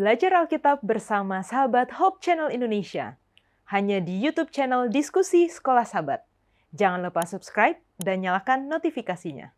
Belajar Alkitab bersama sahabat Hope Channel Indonesia. Hanya di YouTube channel Diskusi Sekolah Sabat. Jangan lupa subscribe dan nyalakan notifikasinya.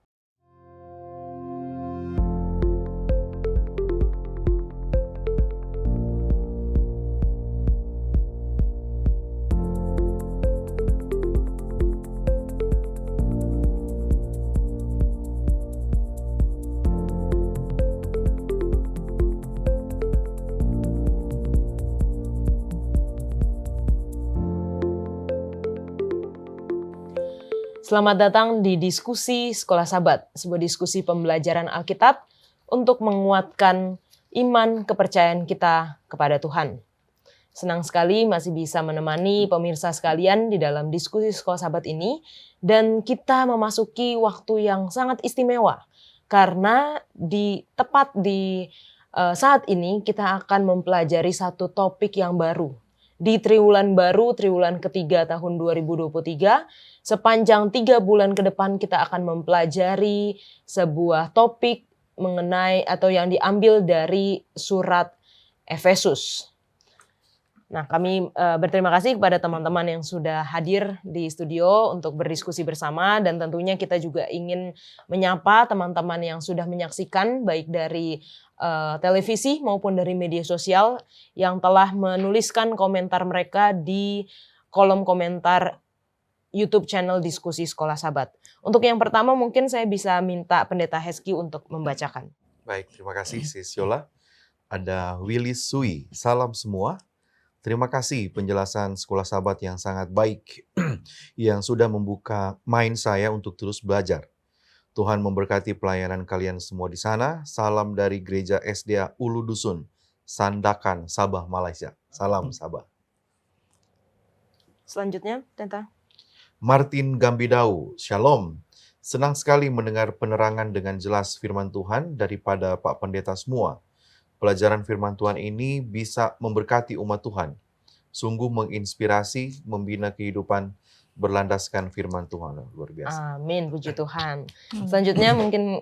Selamat datang di Diskusi Sekolah Sabat, sebuah diskusi pembelajaran Alkitab untuk menguatkan iman kepercayaan kita kepada Tuhan. Senang sekali masih bisa menemani pemirsa sekalian di dalam Diskusi Sekolah Sabat ini, dan kita memasuki waktu yang sangat istimewa karena tepat di saat ini kita akan mempelajari satu topik yang baru. Di triwulan baru, triwulan ketiga tahun 2023, sepanjang 3 bulan ke depan kita akan mempelajari sebuah topik mengenai atau yang diambil dari surat Efesus. Nah, kami berterima kasih kepada teman-teman yang sudah hadir di studio untuk berdiskusi bersama, dan tentunya kita juga ingin menyapa teman-teman yang sudah menyaksikan baik dari televisi maupun dari media sosial yang telah menuliskan komentar mereka di kolom komentar YouTube channel Diskusi Sekolah Sabat. Untuk yang pertama mungkin saya bisa minta Pendeta Heski untuk membacakan. Baik, terima kasih Sis Yola. Ada Willy Sui, salam semua. Terima kasih penjelasan Sekolah Sabat yang sangat baik yang sudah membuka mind saya untuk terus belajar. Tuhan memberkati pelayanan kalian semua di sana. Salam dari Gereja SDA Ulu Dusun, Sandakan, Sabah, Malaysia. Salam Sabah. Selanjutnya, Tenta. Martin Gambidau, Shalom. Senang sekali mendengar penerangan dengan jelas firman Tuhan daripada Pak Pendeta semua. Pelajaran firman Tuhan ini bisa memberkati umat Tuhan. Sungguh menginspirasi, membina kehidupan berlandaskan firman Tuhan. Luar biasa. Amin, puji Tuhan. Selanjutnya mungkin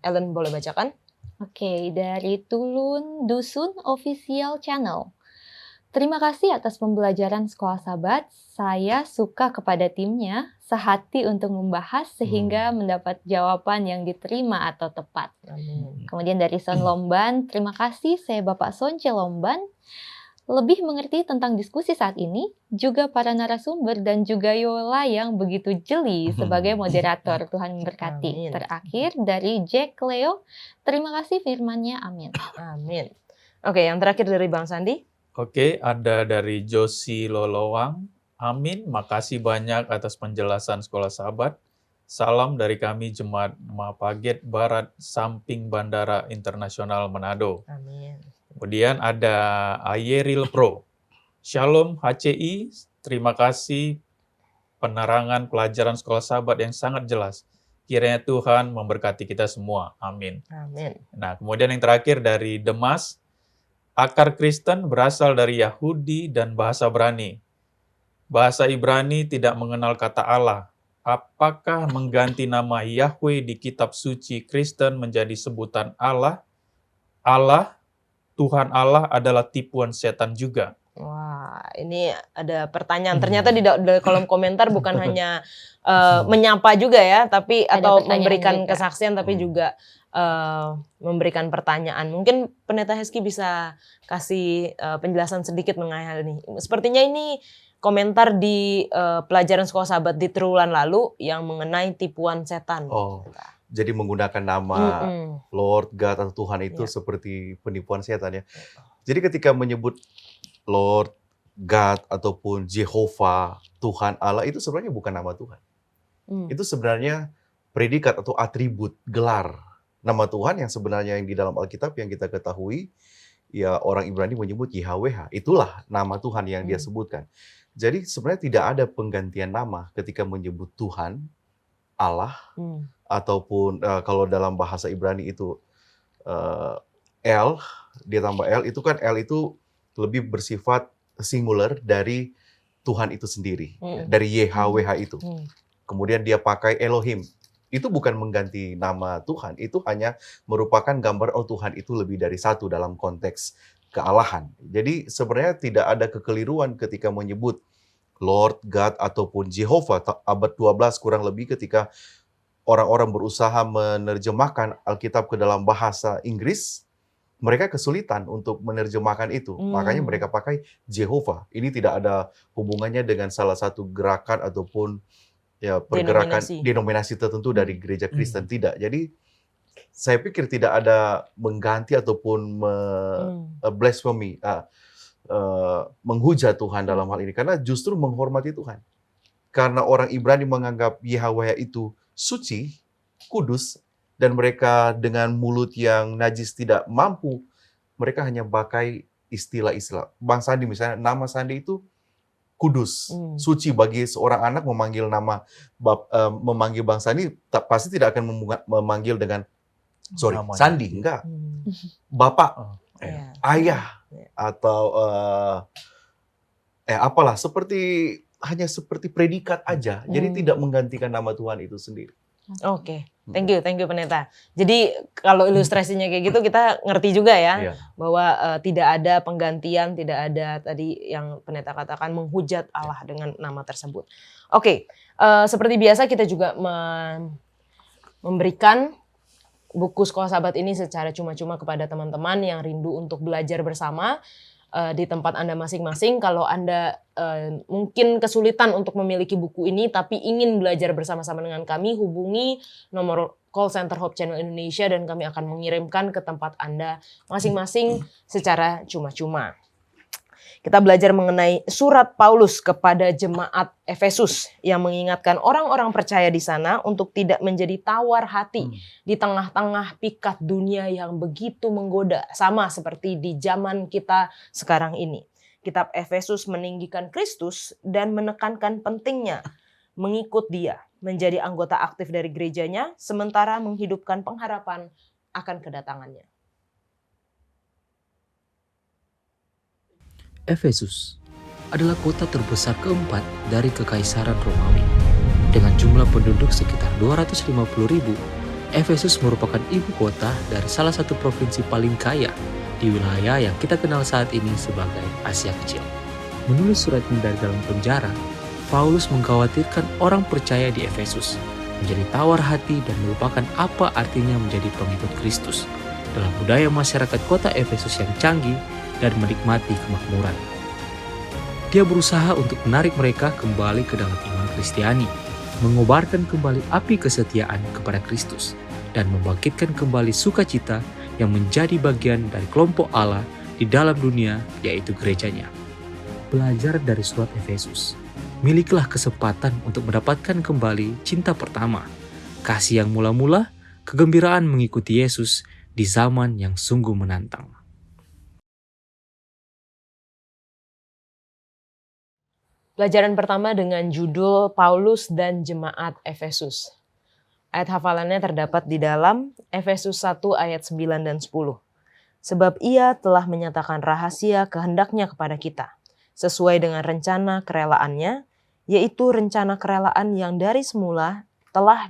Ellen boleh bacakan. Oke, dari Tulun Dusun Official Channel. Terima kasih atas pembelajaran Sekolah Sabat. Saya suka kepada timnya, sehati untuk membahas sehingga mendapat jawaban yang diterima atau tepat. Amin. Kemudian dari Son Lomban, terima kasih saya Bapak Sonce Lomban. Lebih mengerti tentang diskusi saat ini, juga para narasumber dan juga Yola yang begitu jeli sebagai moderator. Tuhan memberkati. Amin. Terakhir dari Jack Leo, terima kasih firman-Nya, amin. Amin. Oke, yang terakhir dari Bang Sandi. Oke, ada dari Josi Lolowang. Amin, makasih banyak atas penjelasan Sekolah Sabat. Salam dari kami Jemaat Mapaget Barat, samping Bandara Internasional Manado. Amin. Kemudian ada Ayeril Pro. Shalom HCI, terima kasih penerangan pelajaran Sekolah Sabat yang sangat jelas. Kiranya Tuhan memberkati kita semua. Amin. Amin. Nah, kemudian yang terakhir dari Demas. Akar Kristen berasal dari Yahudi dan bahasa Ibrani. Bahasa Ibrani tidak mengenal kata Allah. Apakah mengganti nama Yahweh di kitab suci Kristen menjadi sebutan Allah? Allah, Tuhan Allah adalah tipuan setan juga. Wah, ini ada pertanyaan. Ternyata di kolom komentar bukan hanya menyapa juga ya, tapi atau memberikan juga kesaksian, tapi juga memberikan pertanyaan. Mungkin Pendeta Heski bisa kasih penjelasan sedikit mengenai hal ini. Sepertinya ini komentar di pelajaran Sekolah Sabat di triwulan lalu yang mengenai tipuan setan. Oh, jadi menggunakan nama Lord God atau Tuhan itu seperti penipuan setan ya. Jadi ketika menyebut Lord God ataupun Jehovah, Tuhan Allah, itu sebenarnya bukan nama Tuhan. Itu sebenarnya predikat atau atribut, gelar. Nama Tuhan yang sebenarnya yang di dalam Alkitab yang kita ketahui, ya orang Ibrani menyebut Yahweh. Itulah nama Tuhan yang dia sebutkan. Jadi sebenarnya tidak ada penggantian nama ketika menyebut Tuhan, Allah, ataupun kalau dalam bahasa Ibrani itu El, dia tambah El, itu kan El itu lebih bersifat singular dari Tuhan itu sendiri, dari YHWH itu. Kemudian dia pakai Elohim. Itu bukan mengganti nama Tuhan, itu hanya merupakan gambar, oh Tuhan itu lebih dari satu dalam konteks kealahan. Jadi sebenarnya tidak ada kekeliruan ketika menyebut Lord, God, ataupun Jehovah. Abad 12 kurang lebih ketika orang-orang berusaha menerjemahkan Alkitab ke dalam bahasa Inggris, mereka kesulitan untuk menerjemahkan itu. Makanya mereka pakai Jehovah. Ini tidak ada hubungannya dengan salah satu gerakan ataupun ya pergerakan denominasi tertentu dari gereja Kristen. Tidak. Jadi saya pikir tidak ada mengganti ataupun blasphemy, menghujat Tuhan dalam hal ini. Karena justru menghormati Tuhan. Karena orang Ibrani menganggap Yahweh itu suci, kudus, dan mereka dengan mulut yang najis tidak mampu, mereka hanya pakai istilah-istilah. Bang Sandi misalnya, nama Sandi itu kudus, suci. Bagi seorang anak memanggil memanggil Bang Sandi, pasti tidak akan memanggil dengan Sandi, enggak. Bapak, ayah, atau apalah, hanya seperti predikat aja. Jadi tidak menggantikan nama Tuhan itu sendiri. Oke, thank you Pendeta. Jadi kalau ilustrasinya kayak gitu kita ngerti juga ya, bahwa tidak ada penggantian, tidak ada tadi yang Pendeta katakan menghujat Allah dengan nama tersebut. Oke, seperti biasa kita juga memberikan buku Sekolah Sabat ini secara cuma-cuma kepada teman-teman yang rindu untuk belajar bersama di tempat Anda masing-masing. Kalau Anda mungkin kesulitan untuk memiliki buku ini tapi ingin belajar bersama-sama dengan kami, hubungi nomor call center Hope Channel Indonesia dan kami akan mengirimkan ke tempat Anda masing-masing secara cuma-cuma. Kita belajar mengenai surat Paulus kepada jemaat Efesus yang mengingatkan orang-orang percaya di sana untuk tidak menjadi tawar hati di tengah-tengah pikat dunia yang begitu menggoda, sama seperti di zaman kita sekarang ini. Kitab Efesus meninggikan Kristus dan menekankan pentingnya mengikut Dia, menjadi anggota aktif dari gerejanya, sementara menghidupkan pengharapan akan kedatangannya. Efesus adalah kota terbesar keempat dari Kekaisaran Romawi. Dengan jumlah penduduk sekitar 250.000, Efesus merupakan ibu kota dari salah satu provinsi paling kaya di wilayah yang kita kenal saat ini sebagai Asia Kecil. Menulis suratnya dari dalam penjara, Paulus mengkhawatirkan orang percaya di Efesus menjadi tawar hati dan melupakan apa artinya menjadi pengikut Kristus dalam budaya masyarakat kota Efesus yang canggih dan menikmati kemakmuran. Dia berusaha untuk menarik mereka kembali ke dalam iman Kristiani, mengobarkan kembali api kesetiaan kepada Kristus, dan membangkitkan kembali sukacita yang menjadi bagian dari kelompok Allah di dalam dunia, yaitu gerejanya. Belajar dari surat Efesus, miliklah kesempatan untuk mendapatkan kembali cinta pertama, kasih yang mula-mula, kegembiraan mengikuti Yesus di zaman yang sungguh menantang. Pelajaran pertama dengan judul Paulus dan Jemaat Efesus. Ayat hafalannya terdapat di dalam Efesus 1 ayat 9 dan 10. Sebab ia telah menyatakan rahasia kehendaknya kepada kita, sesuai dengan rencana kerelaannya, yaitu rencana kerelaan yang dari semula telah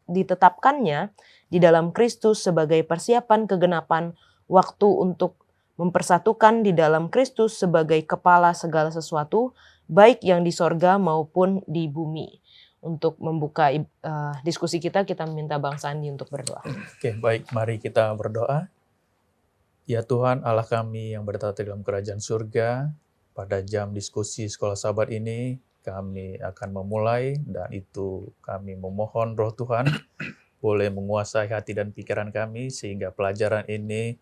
ditetapkannya di dalam Kristus sebagai persiapan kegenapan waktu untuk mempersatukan di dalam Kristus sebagai kepala segala sesuatu, baik yang di sorga maupun di bumi. Untuk membuka diskusi kita minta Bang Sandi untuk berdoa. Oke, baik, mari kita berdoa. Ya Tuhan, Allah kami yang bertata dalam kerajaan surga, pada jam diskusi Sekolah Sabat ini, kami akan memulai, dan itu kami memohon Roh Tuhan boleh menguasai hati dan pikiran kami, sehingga pelajaran ini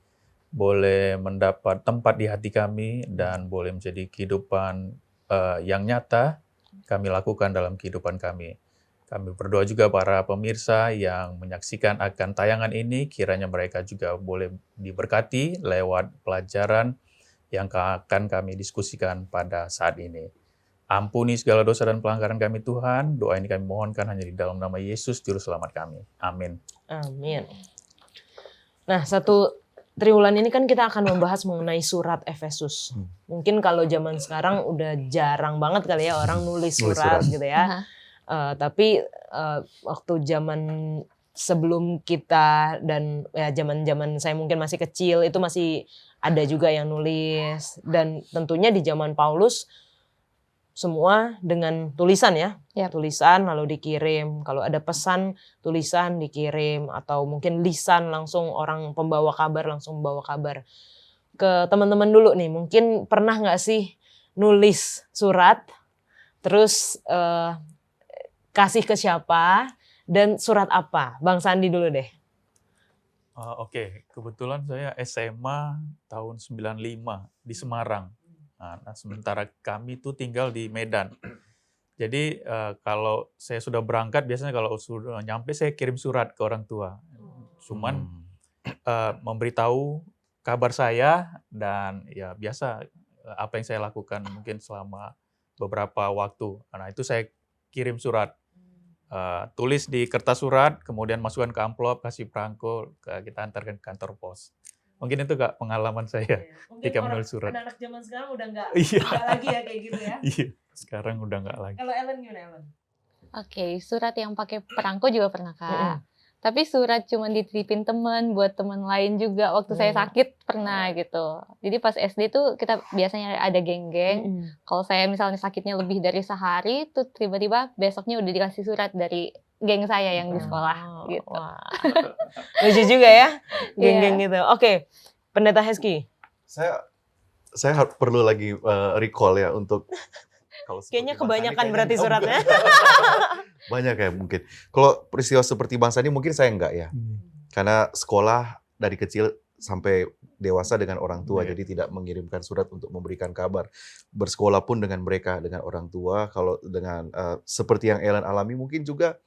boleh mendapat tempat di hati kami, dan boleh menjadi kehidupan yang nyata kami lakukan dalam kehidupan kami. Kami berdoa juga para pemirsa yang menyaksikan akan tayangan ini, kiranya mereka juga boleh diberkati lewat pelajaran yang akan kami diskusikan pada saat ini. Ampuni segala dosa dan pelanggaran kami Tuhan, doa ini kami mohonkan hanya di dalam nama Yesus, Juru Selamat kami. Amin. Amin. Nah, satu triwulan ini kan kita akan membahas mengenai surat Efesus. Mungkin kalau zaman sekarang udah jarang banget kali ya orang nulis surat gitu ya. Tapi waktu zaman sebelum kita dan ya zaman-zaman saya mungkin masih kecil itu masih ada juga yang nulis, dan tentunya di zaman Paulus semua dengan tulisan ya. Yap. Tulisan lalu dikirim. Kalau ada pesan, tulisan dikirim, atau mungkin lisan langsung orang pembawa kabar langsung membawa kabar. Ke teman-teman dulu nih, mungkin pernah nggak sih nulis surat, terus kasih ke siapa, dan surat apa? Bang Sandi dulu deh. Oke, kebetulan saya SMA tahun 95 di Semarang. Nah, sementara kami tuh tinggal di Medan. Jadi kalau saya sudah berangkat, biasanya kalau sudah nyampe saya kirim surat ke orang tua. Cuman memberitahu kabar saya, dan ya biasa apa yang saya lakukan mungkin selama beberapa waktu. Nah, itu saya kirim surat. Tulis di kertas surat, kemudian masukkan ke amplop, kasih perangko, kita antarkan ke kantor pos. Mungkin itu Kak pengalaman saya ketika menulis surat. Anak zaman sekarang udah nggak Iya. lagi ya kayak gitu ya. Iya, sekarang udah nggak lagi. Kalau Ellen gimana Ellen? Oke, surat yang pakai perangko juga pernah Kak. Tapi surat cuma dititipin teman buat teman lain juga waktu saya sakit pernah gitu. Jadi pas SD tuh kita biasanya ada geng-geng. Kalau saya misalnya sakitnya lebih dari sehari, tuh tiba-tiba besoknya udah dikasih surat dari geng saya yang di sekolah gitu. Wah. Lucu juga ya, geng-geng gitu. Oke, Pendeta Hezky. Saya perlu lagi recall ya untuk kalau Kayaknya seperti Bang Sandi, kebanyakan berarti enggak. suratnya. Banyak ya mungkin. Kalau peristiwa seperti Bang Sandi mungkin saya enggak ya. Karena sekolah dari kecil sampai dewasa dengan orang tua, jadi tidak mengirimkan surat untuk memberikan kabar. Bersekolah pun dengan mereka, dengan orang tua. Kalau dengan seperti yang Ellen alami mungkin juga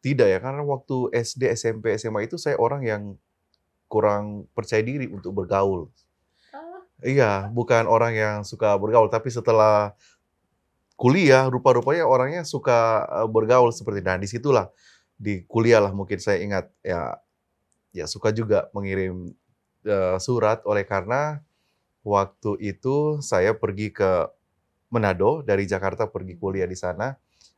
tidak ya, karena waktu SD, SMP, SMA itu saya orang yang kurang percaya diri untuk bergaul. Iya, bukan orang yang suka bergaul, tapi setelah kuliah, rupa-rupanya orangnya suka bergaul seperti. Nah, disitulah, di kuliah lah mungkin saya ingat, ya suka juga mengirim surat, oleh karena waktu itu saya pergi ke Manado, dari Jakarta pergi kuliah di sana,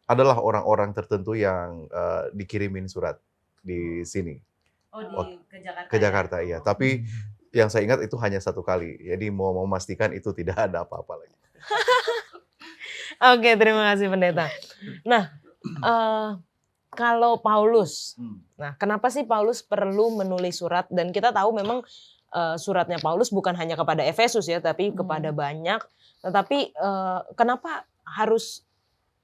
adalah orang-orang tertentu yang dikirimin surat di sini. Ke Jakarta. Ke Jakarta, iya. Tapi yang saya ingat itu hanya satu kali. Jadi mau memastikan itu tidak ada apa-apa lagi. Oke, terima kasih Pendeta. Nah, kalau Paulus, nah kenapa sih Paulus perlu menulis surat? Dan kita tahu memang suratnya Paulus bukan hanya kepada Efesus ya, tapi kepada banyak. Tetapi kenapa harus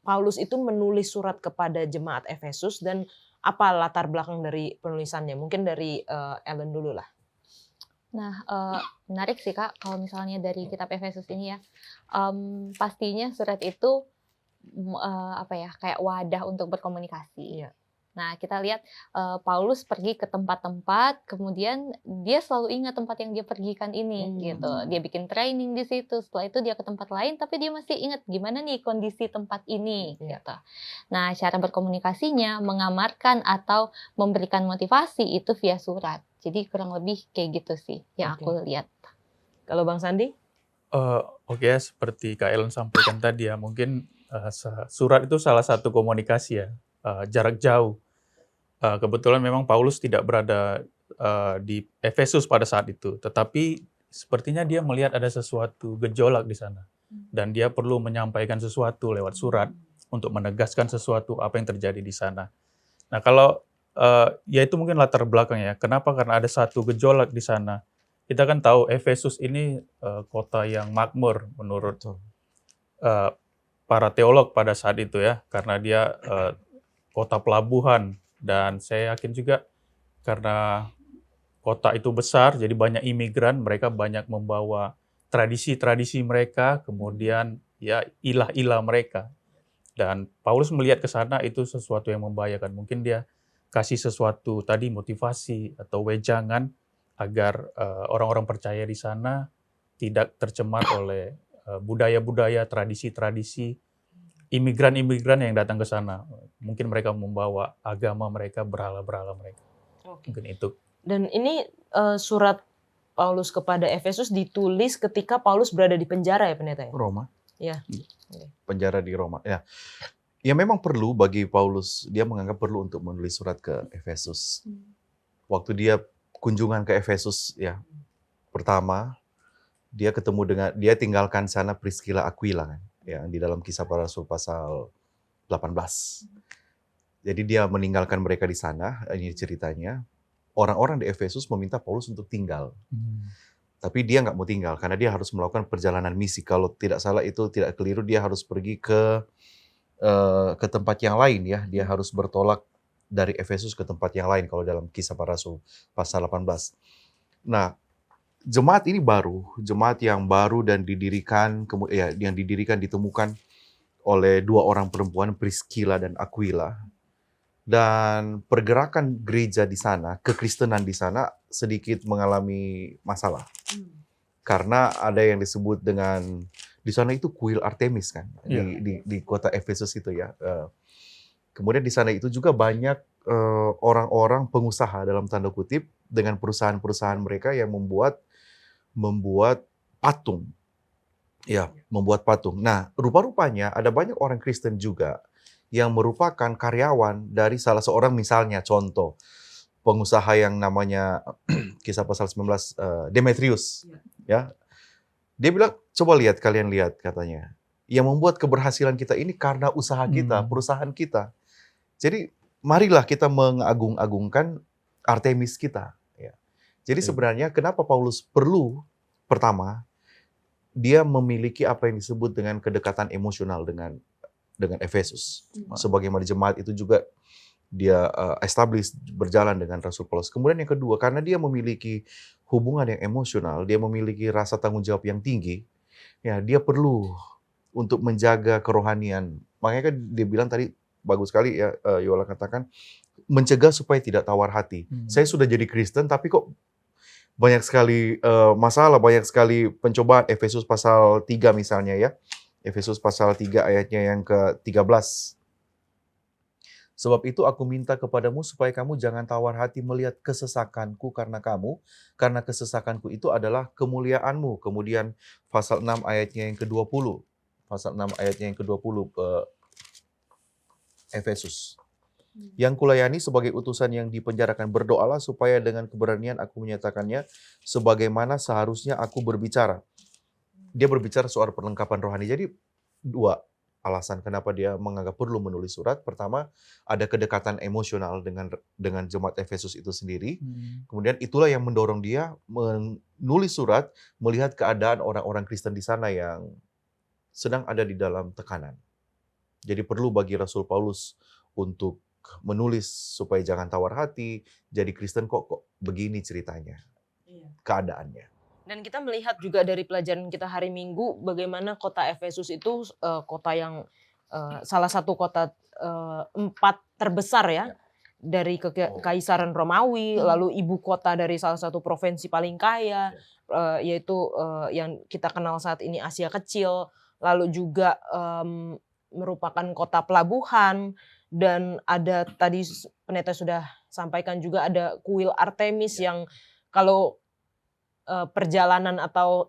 Paulus itu menulis surat kepada jemaat Efesus, dan apa latar belakang dari penulisannya? Mungkin dari Ellen dulu lah. Nah, menarik sih Kak, kalau misalnya dari kitab Efesus ini ya, pastinya surat itu kayak wadah untuk berkomunikasi. Iya. Nah, kita lihat Paulus pergi ke tempat-tempat, kemudian dia selalu ingat tempat yang dia pergikan ini, gitu. Dia bikin training di situ, setelah itu dia ke tempat lain, tapi dia masih ingat gimana nih kondisi tempat ini, gitu. Nah, cara berkomunikasinya, mengamarkan atau memberikan motivasi itu via surat. Jadi kurang lebih kayak gitu sih yang aku lihat. Kalau Bang Sandi? Oke, seperti Kak Ellen sampaikan tadi ya, mungkin surat itu salah satu komunikasi ya, jarak jauh. Kebetulan memang Paulus tidak berada di Efesus pada saat itu, tetapi sepertinya dia melihat ada sesuatu gejolak di sana, dan dia perlu menyampaikan sesuatu lewat surat untuk menegaskan sesuatu apa yang terjadi di sana. Nah, kalau ya itu mungkin latar belakang ya. Kenapa? Karena ada satu gejolak di sana. Kita kan tahu Efesus ini kota yang makmur menurut para teolog pada saat itu ya, karena dia kota pelabuhan, dan saya yakin juga karena kota itu besar, jadi banyak imigran, mereka banyak membawa tradisi-tradisi mereka, kemudian ya ilah-ilah mereka. Dan Paulus melihat ke sana itu sesuatu yang membahayakan. Mungkin dia kasih sesuatu tadi, motivasi atau wejangan agar orang-orang percaya di sana tidak tercemar oleh budaya-budaya, tradisi-tradisi imigran-imigran yang datang ke sana. Mungkin mereka membawa agama mereka, berhala-berhala mereka. Mungkin itu. Dan ini surat Paulus kepada Efesus ditulis ketika Paulus berada di penjara ya, Pendeta ya? Roma. Ya. Penjara di Roma. Ya. Ya memang perlu bagi Paulus, dia menganggap perlu untuk menulis surat ke Efesus. Waktu dia kunjungan ke Efesus, ya Pertama, dia tinggalkan sana Priscilla Aquila kan, yang di dalam Kisah Para Rasul pasal 18. Jadi dia meninggalkan mereka di sana, ini ceritanya. Orang-orang di Efesus meminta Paulus untuk tinggal. Tapi dia nggak mau tinggal, karena dia harus melakukan perjalanan misi. Kalau tidak salah itu tidak keliru, dia harus pergi ke tempat yang lain ya. Dia harus bertolak dari Efesus ke tempat yang lain kalau dalam Kisah Para Rasul pasal 18. Nah, jemaat ini jemaat yang baru dan ditemukan oleh dua orang perempuan, Priscilla dan Aquila. Dan pergerakan gereja di sana, kekristenan di sana sedikit mengalami masalah. Karena ada yang disebut dengan, di sana itu kuil Artemis kan, di kota Efesus itu ya. Kemudian di sana itu juga banyak orang-orang pengusaha dalam tanda kutip dengan perusahaan-perusahaan mereka yang membuat patung. Ya, membuat patung. Nah, rupa-rupanya ada banyak orang Kristen juga yang merupakan karyawan dari salah seorang, misalnya contoh pengusaha yang namanya Kisah pasal 19 Demetrius. Ya. Dia bilang, coba kalian lihat katanya. Yang membuat keberhasilan kita ini karena usaha kita, perusahaan kita. Jadi marilah kita mengagung-agungkan Artemis kita. Ya. Jadi sebenarnya kenapa Paulus perlu, pertama, dia memiliki apa yang disebut dengan kedekatan emosional dengan Efesus. Sebagaimana jemaat itu juga dia establish berjalan dengan Rasul Paulus. Kemudian yang kedua, karena dia memiliki hubungan yang emosional, dia memiliki rasa tanggung jawab yang tinggi, ya dia perlu untuk menjaga kerohanian. Makanya kan dia bilang tadi, bagus sekali ya Yola katakan, mencegah supaya tidak tawar hati. Saya sudah jadi Kristen tapi kok banyak sekali masalah, banyak sekali pencobaan. Efesus pasal 3 misalnya ya. Efesus pasal 3 ayatnya yang ke-13. Sebab itu aku minta kepadamu supaya kamu jangan tawar hati melihat kesesakanku karena kesesakanku itu adalah kemuliaanmu. Kemudian pasal 6 ayatnya yang ke-20. Pasal 6 ayatnya yang ke-20 Efesus. Yang kulayani sebagai utusan yang dipenjarakan, berdoalah supaya dengan keberanian aku menyatakannya sebagaimana seharusnya aku berbicara. Dia berbicara soal perlengkapan rohani. Jadi dua alasan kenapa dia menganggap perlu menulis surat. Pertama, ada kedekatan emosional dengan jemaat Efesus itu sendiri. Kemudian itulah yang mendorong dia menulis surat melihat keadaan orang-orang Kristen di sana yang sedang ada di dalam tekanan. Jadi perlu bagi Rasul Paulus untuk menulis supaya jangan tawar hati. Jadi Kristen kok begini ceritanya, keadaannya. Dan kita melihat juga dari pelajaran kita hari Minggu bagaimana kota Efesus itu kota yang salah satu kota 4 terbesar ya. Dari Kekaisaran Romawi, lalu ibu kota dari salah satu provinsi paling kaya, yaitu yang kita kenal saat ini Asia Kecil, lalu juga merupakan kota pelabuhan, dan ada tadi pendeta sudah sampaikan juga ada kuil Artemis yang kalau perjalanan atau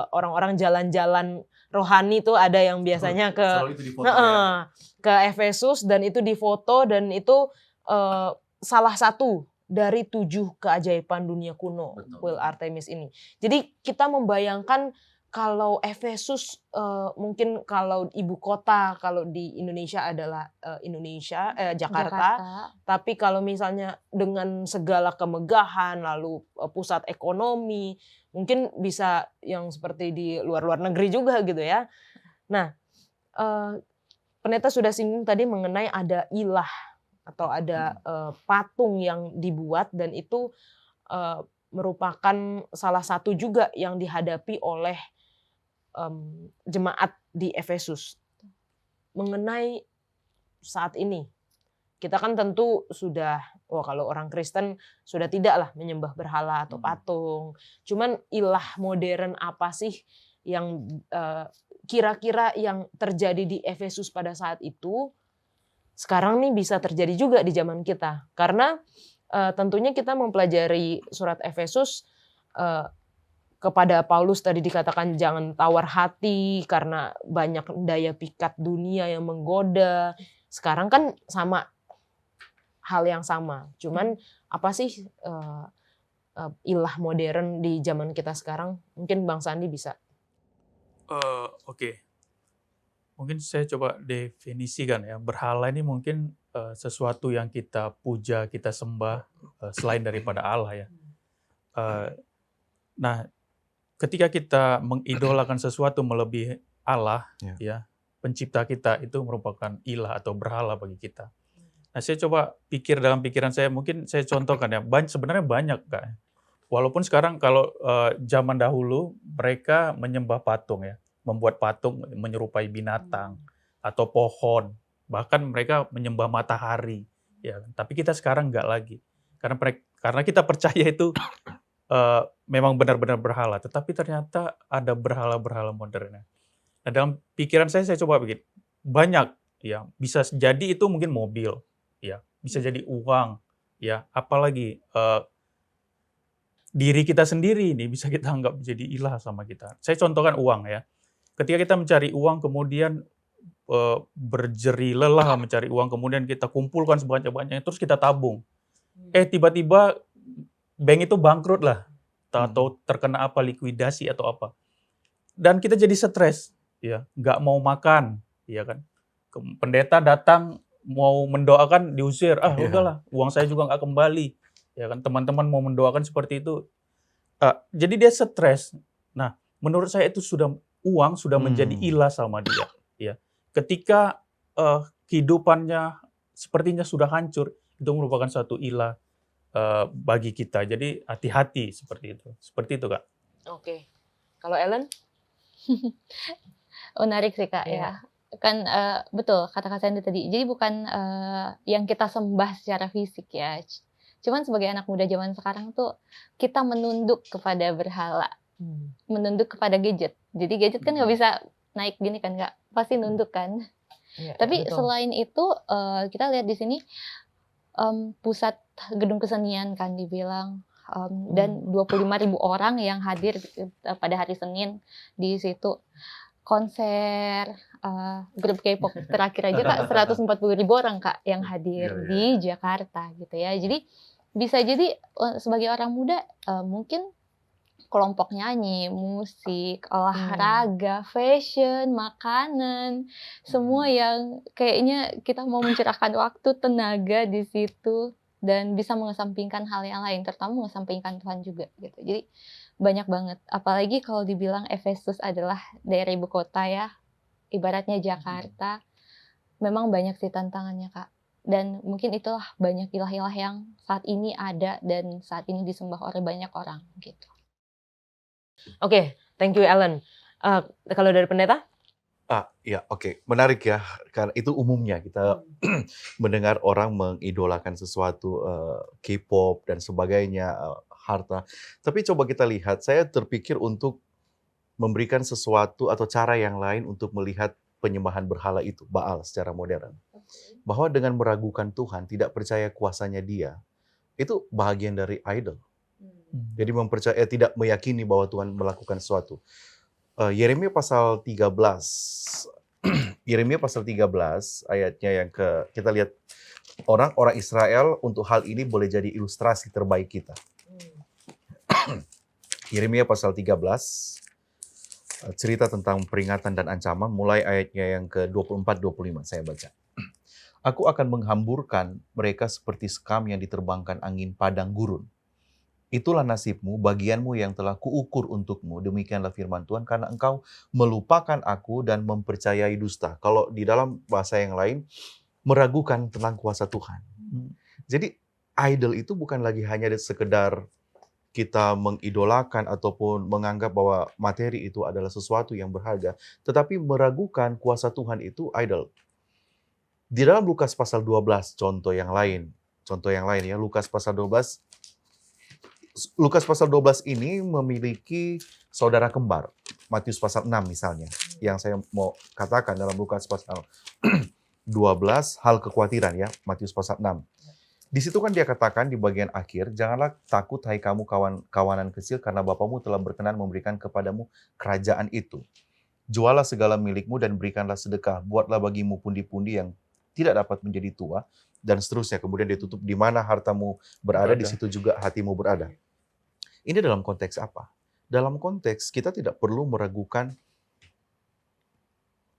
orang-orang jalan-jalan rohani itu ada yang biasanya ke Efesus dan itu difoto, dan itu salah satu dari 7 keajaiban dunia kuno. Betul. Kuil Artemis ini. Jadi kita membayangkan kalau Efesus mungkin kalau ibu kota kalau di Indonesia adalah Jakarta. Tapi kalau misalnya dengan segala kemegahan lalu pusat ekonomi mungkin bisa yang seperti di luar negeri juga gitu ya. Nah, pendeta sudah singgung tadi mengenai ada ilah atau ada patung yang dibuat, dan itu merupakan salah satu juga yang dihadapi oleh jemaat di Efesus. Mengenai saat ini, kita kan tentu sudah, kalau orang Kristen sudah tidaklah menyembah berhala atau patung. Cuman ilah modern apa sih yang kira-kira yang terjadi di Efesus pada saat itu, sekarang nih bisa terjadi juga di zaman kita. Karena tentunya kita mempelajari surat Efesus, kepada Paulus tadi dikatakan jangan tawar hati karena banyak daya pikat dunia yang menggoda. Sekarang kan sama, hal yang sama. Cuman apa sih ilah modern di zaman kita sekarang? Mungkin Bang Sandi bisa. Oke. Mungkin saya coba definisikan ya. Berhala ini mungkin sesuatu yang kita puja, kita sembah selain daripada Allah ya. Nah, ketika kita mengidolakan sesuatu melebihi Allah, ya, pencipta kita, itu merupakan ilah atau berhala bagi kita. Nah, saya coba pikir dalam pikiran saya, mungkin saya contohkan ya, sebenarnya banyak Kak. Walaupun sekarang kalau zaman dahulu mereka menyembah patung ya, membuat patung menyerupai binatang atau pohon, bahkan mereka menyembah matahari, ya. Tapi kita sekarang nggak lagi, karena kita percaya itu memang benar-benar berhala, tetapi ternyata ada berhala-berhala modern. Nah, dalam pikiran saya coba bikin banyak ya, bisa jadi itu mungkin mobil, ya, bisa jadi uang, ya, apalagi diri kita sendiri ini bisa kita anggap jadi ilah sama kita. Saya contohkan uang ya. Ketika kita mencari uang, kemudian berjeri lelah mencari uang, kemudian kita kumpulkan sebanyak-banyaknya, terus kita tabung. Tiba-tiba bank itu bangkrut lah, atau terkena apa, likuidasi atau apa. Dan kita jadi stres, ya, nggak mau makan, ya kan. Pendeta datang mau mendoakan, diusir, udahlah, uang saya juga nggak kembali, ya kan. Teman-teman mau mendoakan seperti itu, jadi dia stres. Nah, menurut saya itu uang sudah menjadi ilah sama dia, ya. Ketika kehidupannya sepertinya sudah hancur, itu merupakan suatu ilah bagi kita. Jadi hati-hati seperti itu Kak. Oke. Kalau Ellen? Menarik sih Kak ya. Kan betul kata-kata Sandy tadi. Jadi bukan yang kita sembah secara fisik ya. Cuman sebagai anak muda zaman sekarang tuh kita menunduk kepada berhala, menunduk kepada gadget. Jadi gadget kan nggak bisa naik gini kan, nggak pasti nunduk kan. Ya, tapi betul. selain itu kita lihat di sini pusat gedung kesenian kan dibilang dan 25.000 orang yang hadir pada hari Senin di situ. Konser grup K-pop terakhir aja Kak 140.000 orang Kak yang hadir di Jakarta gitu ya. Jadi bisa jadi sebagai orang muda mungkin kelompok nyanyi, musik, olahraga, fashion, makanan, semua yang kayaknya kita mau mencurahkan waktu, tenaga di situ dan bisa mengesampingkan hal yang lain, terutama mengesampingkan Tuhan juga gitu. Jadi banyak banget. Apalagi kalau dibilang Efesus adalah daerah ibu kota ya, ibaratnya Jakarta, memang banyak sih tantangannya Kak. Dan mungkin itulah banyak ilah-ilah yang saat ini ada dan saat ini disembah oleh banyak orang gitu. Oke, thank you Ellen. Kalau dari pendeta? Ya, oke. Menarik ya, karena itu umumnya kita mendengar orang mengidolakan sesuatu, K-pop dan sebagainya, harta. Tapi coba kita lihat, saya terpikir untuk memberikan sesuatu atau cara yang lain untuk melihat penyembahan berhala itu, Baal secara modern. Bahwa dengan meragukan Tuhan, tidak percaya kuasanya Dia, itu bahagian dari idol. Jadi tidak meyakini bahwa Tuhan melakukan sesuatu. Yeremia pasal 13 Yeremia pasal 13 ayatnya yang kita lihat orang Israel untuk hal ini boleh jadi ilustrasi terbaik kita. Yeremia pasal 13 cerita tentang peringatan dan ancaman mulai ayatnya yang ke-24-25 saya baca. Aku akan menghamburkan mereka seperti sekam yang diterbangkan angin padang gurun. Itulah nasibmu, bagianmu yang telah kuukur untukmu. Demikianlah firman Tuhan, karena engkau melupakan aku dan mempercayai dusta. Kalau di dalam bahasa yang lain, meragukan tentang kuasa Tuhan. Jadi, idol itu bukan lagi hanya sekedar kita mengidolakan ataupun menganggap bahwa materi itu adalah sesuatu yang berharga, tetapi meragukan kuasa Tuhan itu idol. Di dalam Lukas pasal 12, contoh yang lain ya, Lukas pasal 12 ini memiliki saudara kembar. Matius pasal 6 misalnya. Yang saya mau katakan dalam Lukas pasal 12, hal kekhawatiran ya. Matius pasal 6. Di situ kan dia katakan di bagian akhir, janganlah takut hai kamu kawanan kecil, karena Bapamu telah berkenan memberikan kepadamu kerajaan itu. Jualah segala milikmu dan berikanlah sedekah. Buatlah bagimu pundi-pundi yang tidak dapat menjadi tua. Dan seterusnya. Kemudian dia tutup, di mana hartamu berada, di situ juga hatimu berada. Ini dalam konteks apa? Dalam konteks kita tidak perlu meragukan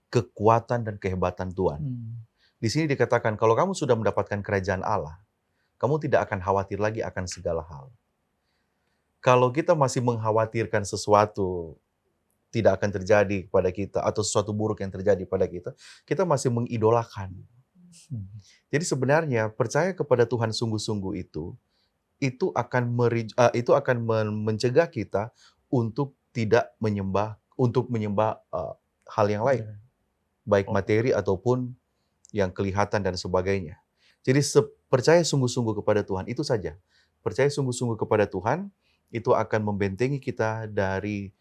kekuatan dan kehebatan Tuhan. Di sini dikatakan, kalau kamu sudah mendapatkan kerajaan Allah, kamu tidak akan khawatir lagi akan segala hal. Kalau kita masih mengkhawatirkan sesuatu tidak akan terjadi kepada kita, atau sesuatu buruk yang terjadi pada kita masih mengidolakan. Jadi sebenarnya percaya kepada Tuhan sungguh-sungguh itu akan mencegah kita untuk tidak menyembah hal yang lain, baik materi ataupun yang kelihatan dan sebagainya. Jadi percaya sungguh-sungguh kepada Tuhan itu saja. Percaya sungguh-sungguh kepada Tuhan itu akan membentengi kita dari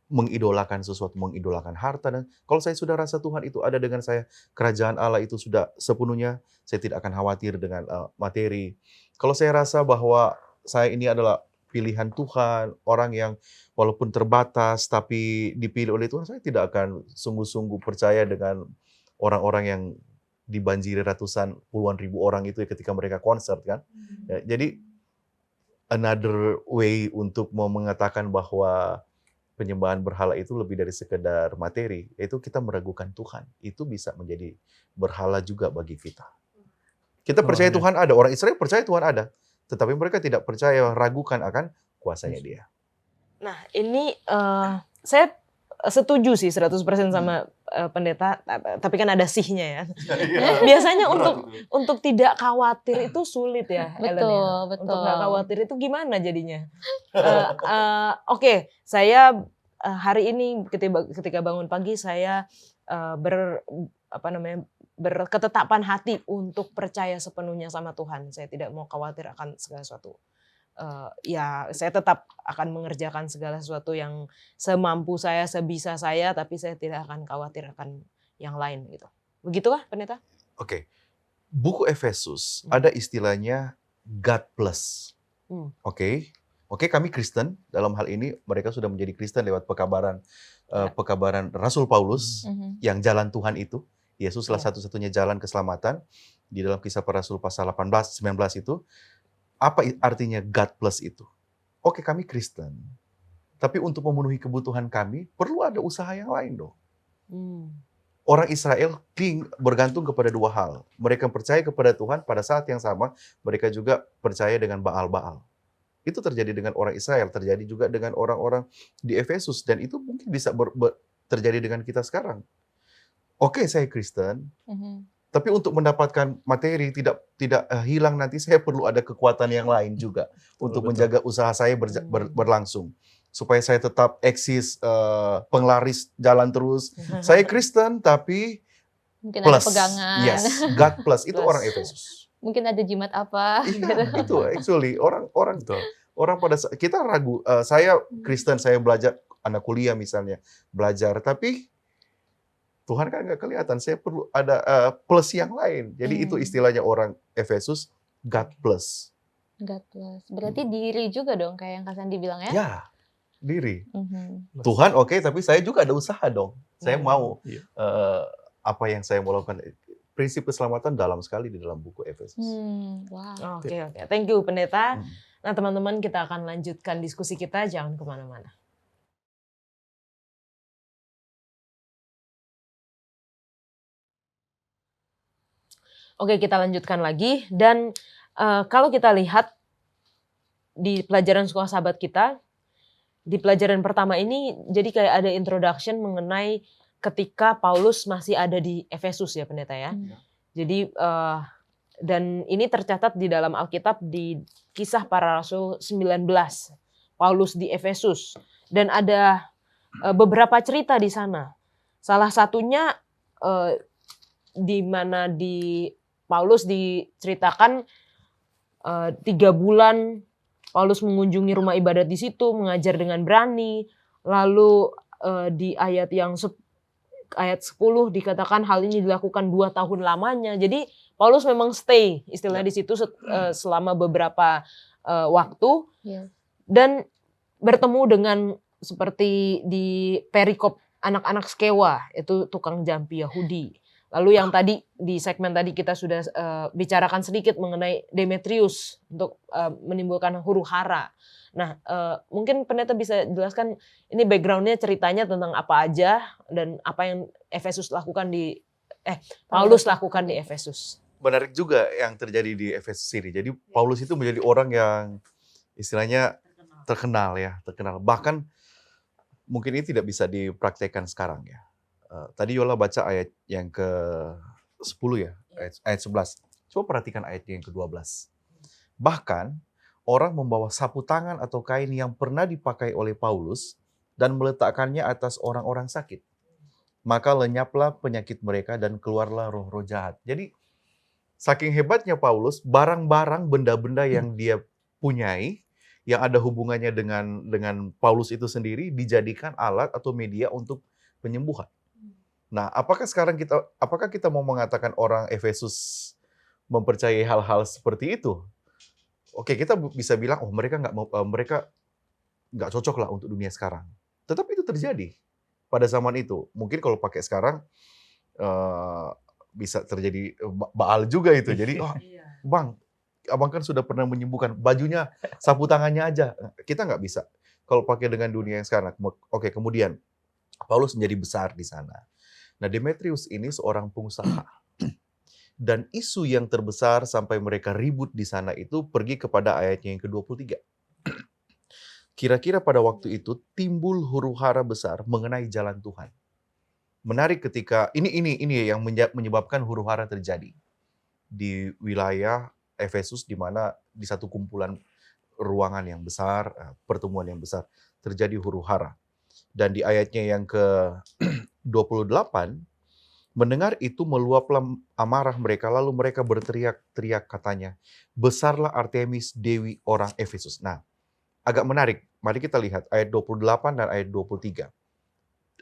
mengidolakan sesuatu, mengidolakan harta. Dan kalau saya sudah rasa Tuhan itu ada dengan saya, kerajaan Allah itu sudah sepenuhnya, saya tidak akan khawatir dengan materi. Kalau saya rasa bahwa saya ini adalah pilihan Tuhan, orang yang walaupun terbatas tapi dipilih oleh Tuhan, saya tidak akan sungguh-sungguh percaya dengan orang-orang yang dibanjiri ratusan, puluhan ribu orang itu ketika mereka konser kan. Ya, jadi another way untuk mengatakan bahwa penyembahan berhala itu lebih dari sekedar materi, yaitu kita meragukan Tuhan. Itu bisa menjadi berhala juga bagi kita. Kita percaya Tuhan ada, orang Israel percaya Tuhan ada, tetapi mereka tidak percaya, ragukan akan kuasanya Dia. Nah, ini saya setuju sih 100% sama pendeta, tapi kan ada sihnya ya. Biasanya untuk tidak khawatir itu sulit ya, Ellen, ya. Betul. Untuk nggak khawatir itu gimana jadinya? Oke, saya hari ini ketika bangun pagi saya berketetapan hati untuk percaya sepenuhnya sama Tuhan. Saya tidak mau khawatir akan segala sesuatu. Ya, saya tetap akan mengerjakan segala sesuatu yang semampu saya, sebisa saya, tapi saya tidak akan khawatir akan yang lain gitu. Begitukah, pendeta? Oke. Buku Efesus ada istilahnya God plus. Oke, kami Kristen dalam hal ini, mereka sudah menjadi Kristen lewat pekabaran Rasul Paulus yang jalan Tuhan itu. Yesus salah satu-satunya jalan keselamatan di dalam Kisah Para Rasul pasal 18-19 itu. Apa artinya God plus itu? Oke, kami Kristen. Tapi untuk memenuhi kebutuhan kami, perlu ada usaha yang lain dong. Orang Israel bergantung kepada dua hal. Mereka percaya kepada Tuhan, pada saat yang sama, mereka juga percaya dengan Baal-Baal. Itu terjadi dengan orang Israel, terjadi juga dengan orang-orang di Efesus. Dan itu mungkin bisa terjadi dengan kita sekarang. Oke, saya Kristen. Tapi untuk mendapatkan materi tidak hilang nanti, saya perlu ada kekuatan yang lain juga untuk menjaga usaha saya berlangsung supaya saya tetap eksis, penglaris jalan terus. Saya Kristen tapi mungkin plus, ada pegangan. Yes, God plus itu orang Efesus. Mungkin ada jimat apa? Iya, itu actually orang pada kita ragu. Saya Kristen, saya belajar anak kuliah misalnya belajar, tapi Tuhan kan nggak kelihatan, saya perlu ada plus yang lain. Jadi itu istilahnya orang Efesus, God plus. God plus. Berarti diri juga dong, kayak yang Kak Sandi bilang ya? Ya, diri. Tuhan oke, tapi saya juga ada usaha dong. Saya mau apa yang saya mau lakukan. Prinsip keselamatan dalam sekali di dalam buku Efesus. Wow. Oke. Thank you, pendeta. Nah, teman-teman, kita akan lanjutkan diskusi kita. Jangan kemana-mana. Oke, kita lanjutkan lagi. Dan kalau kita lihat di pelajaran sekolah sahabat kita, di pelajaran pertama ini jadi kayak ada introduction mengenai ketika Paulus masih ada di Efesus ya, pendeta ya. Jadi dan ini tercatat di dalam Alkitab di Kisah Para Rasul 19. Paulus di Efesus, dan ada beberapa cerita di sana. Salah satunya di mana di Paulus diceritakan 3 bulan Paulus mengunjungi rumah ibadat di situ, mengajar dengan berani. Lalu di ayat 10 dikatakan hal ini dilakukan 2 tahun lamanya. Jadi Paulus memang stay istilahnya di situ selama beberapa waktu. Dan bertemu dengan seperti di perikop anak-anak Skewa, itu tukang jampi Yahudi. Lalu yang tadi di segmen tadi kita sudah bicarakan sedikit mengenai Demetrius untuk menimbulkan huru-hara. Nah, mungkin pendeta bisa jelaskan ini background-nya, ceritanya tentang apa aja dan apa yang Paulus lakukan di Efesus. Menarik juga yang terjadi di Efesus ini. Jadi Paulus itu menjadi orang yang istilahnya terkenal. Bahkan mungkin ini tidak bisa dipraktekkan sekarang ya. Tadi Yola baca ayat yang ke-10 ya, ayat 11. Coba perhatikan ayat yang ke-12. Bahkan orang membawa sapu tangan atau kain yang pernah dipakai oleh Paulus dan meletakkannya atas orang-orang sakit. Maka lenyaplah penyakit mereka dan keluarlah roh-roh jahat. Jadi saking hebatnya Paulus, barang-barang, benda-benda yang dia punyai, yang ada hubungannya dengan Paulus itu sendiri, dijadikan alat atau media untuk penyembuhan. Nah, apakah kita mau mengatakan orang Efesus mempercayai hal-hal seperti itu? Oke, kita bisa bilang, mereka nggak cocok lah untuk dunia sekarang. Tetapi itu terjadi pada zaman itu. Mungkin kalau pakai sekarang bisa terjadi Baal juga itu. Jadi, Bang, abang kan sudah pernah menyembuhkan, bajunya, sapu tangannya aja. Kita nggak bisa kalau pakai dengan dunia yang sekarang. Oke, kemudian Paulus menjadi besar di sana. Nah, Demetrius ini seorang pengusaha. Dan isu yang terbesar sampai mereka ribut di sana itu pergi kepada ayatnya yang ke-23. Kira-kira pada waktu itu timbul huru-hara besar mengenai jalan Tuhan. Menarik ketika ini yang menyebabkan huru-hara terjadi di wilayah Efesus, di mana di satu kumpulan ruangan yang besar, pertemuan yang besar, terjadi huru-hara. Dan di ayatnya yang ke-28, mendengar itu meluaplah amarah mereka, lalu mereka berteriak-teriak katanya, besarlah Artemis, dewi orang Efesus. Nah, agak menarik. Mari kita lihat ayat 28 dan ayat 23.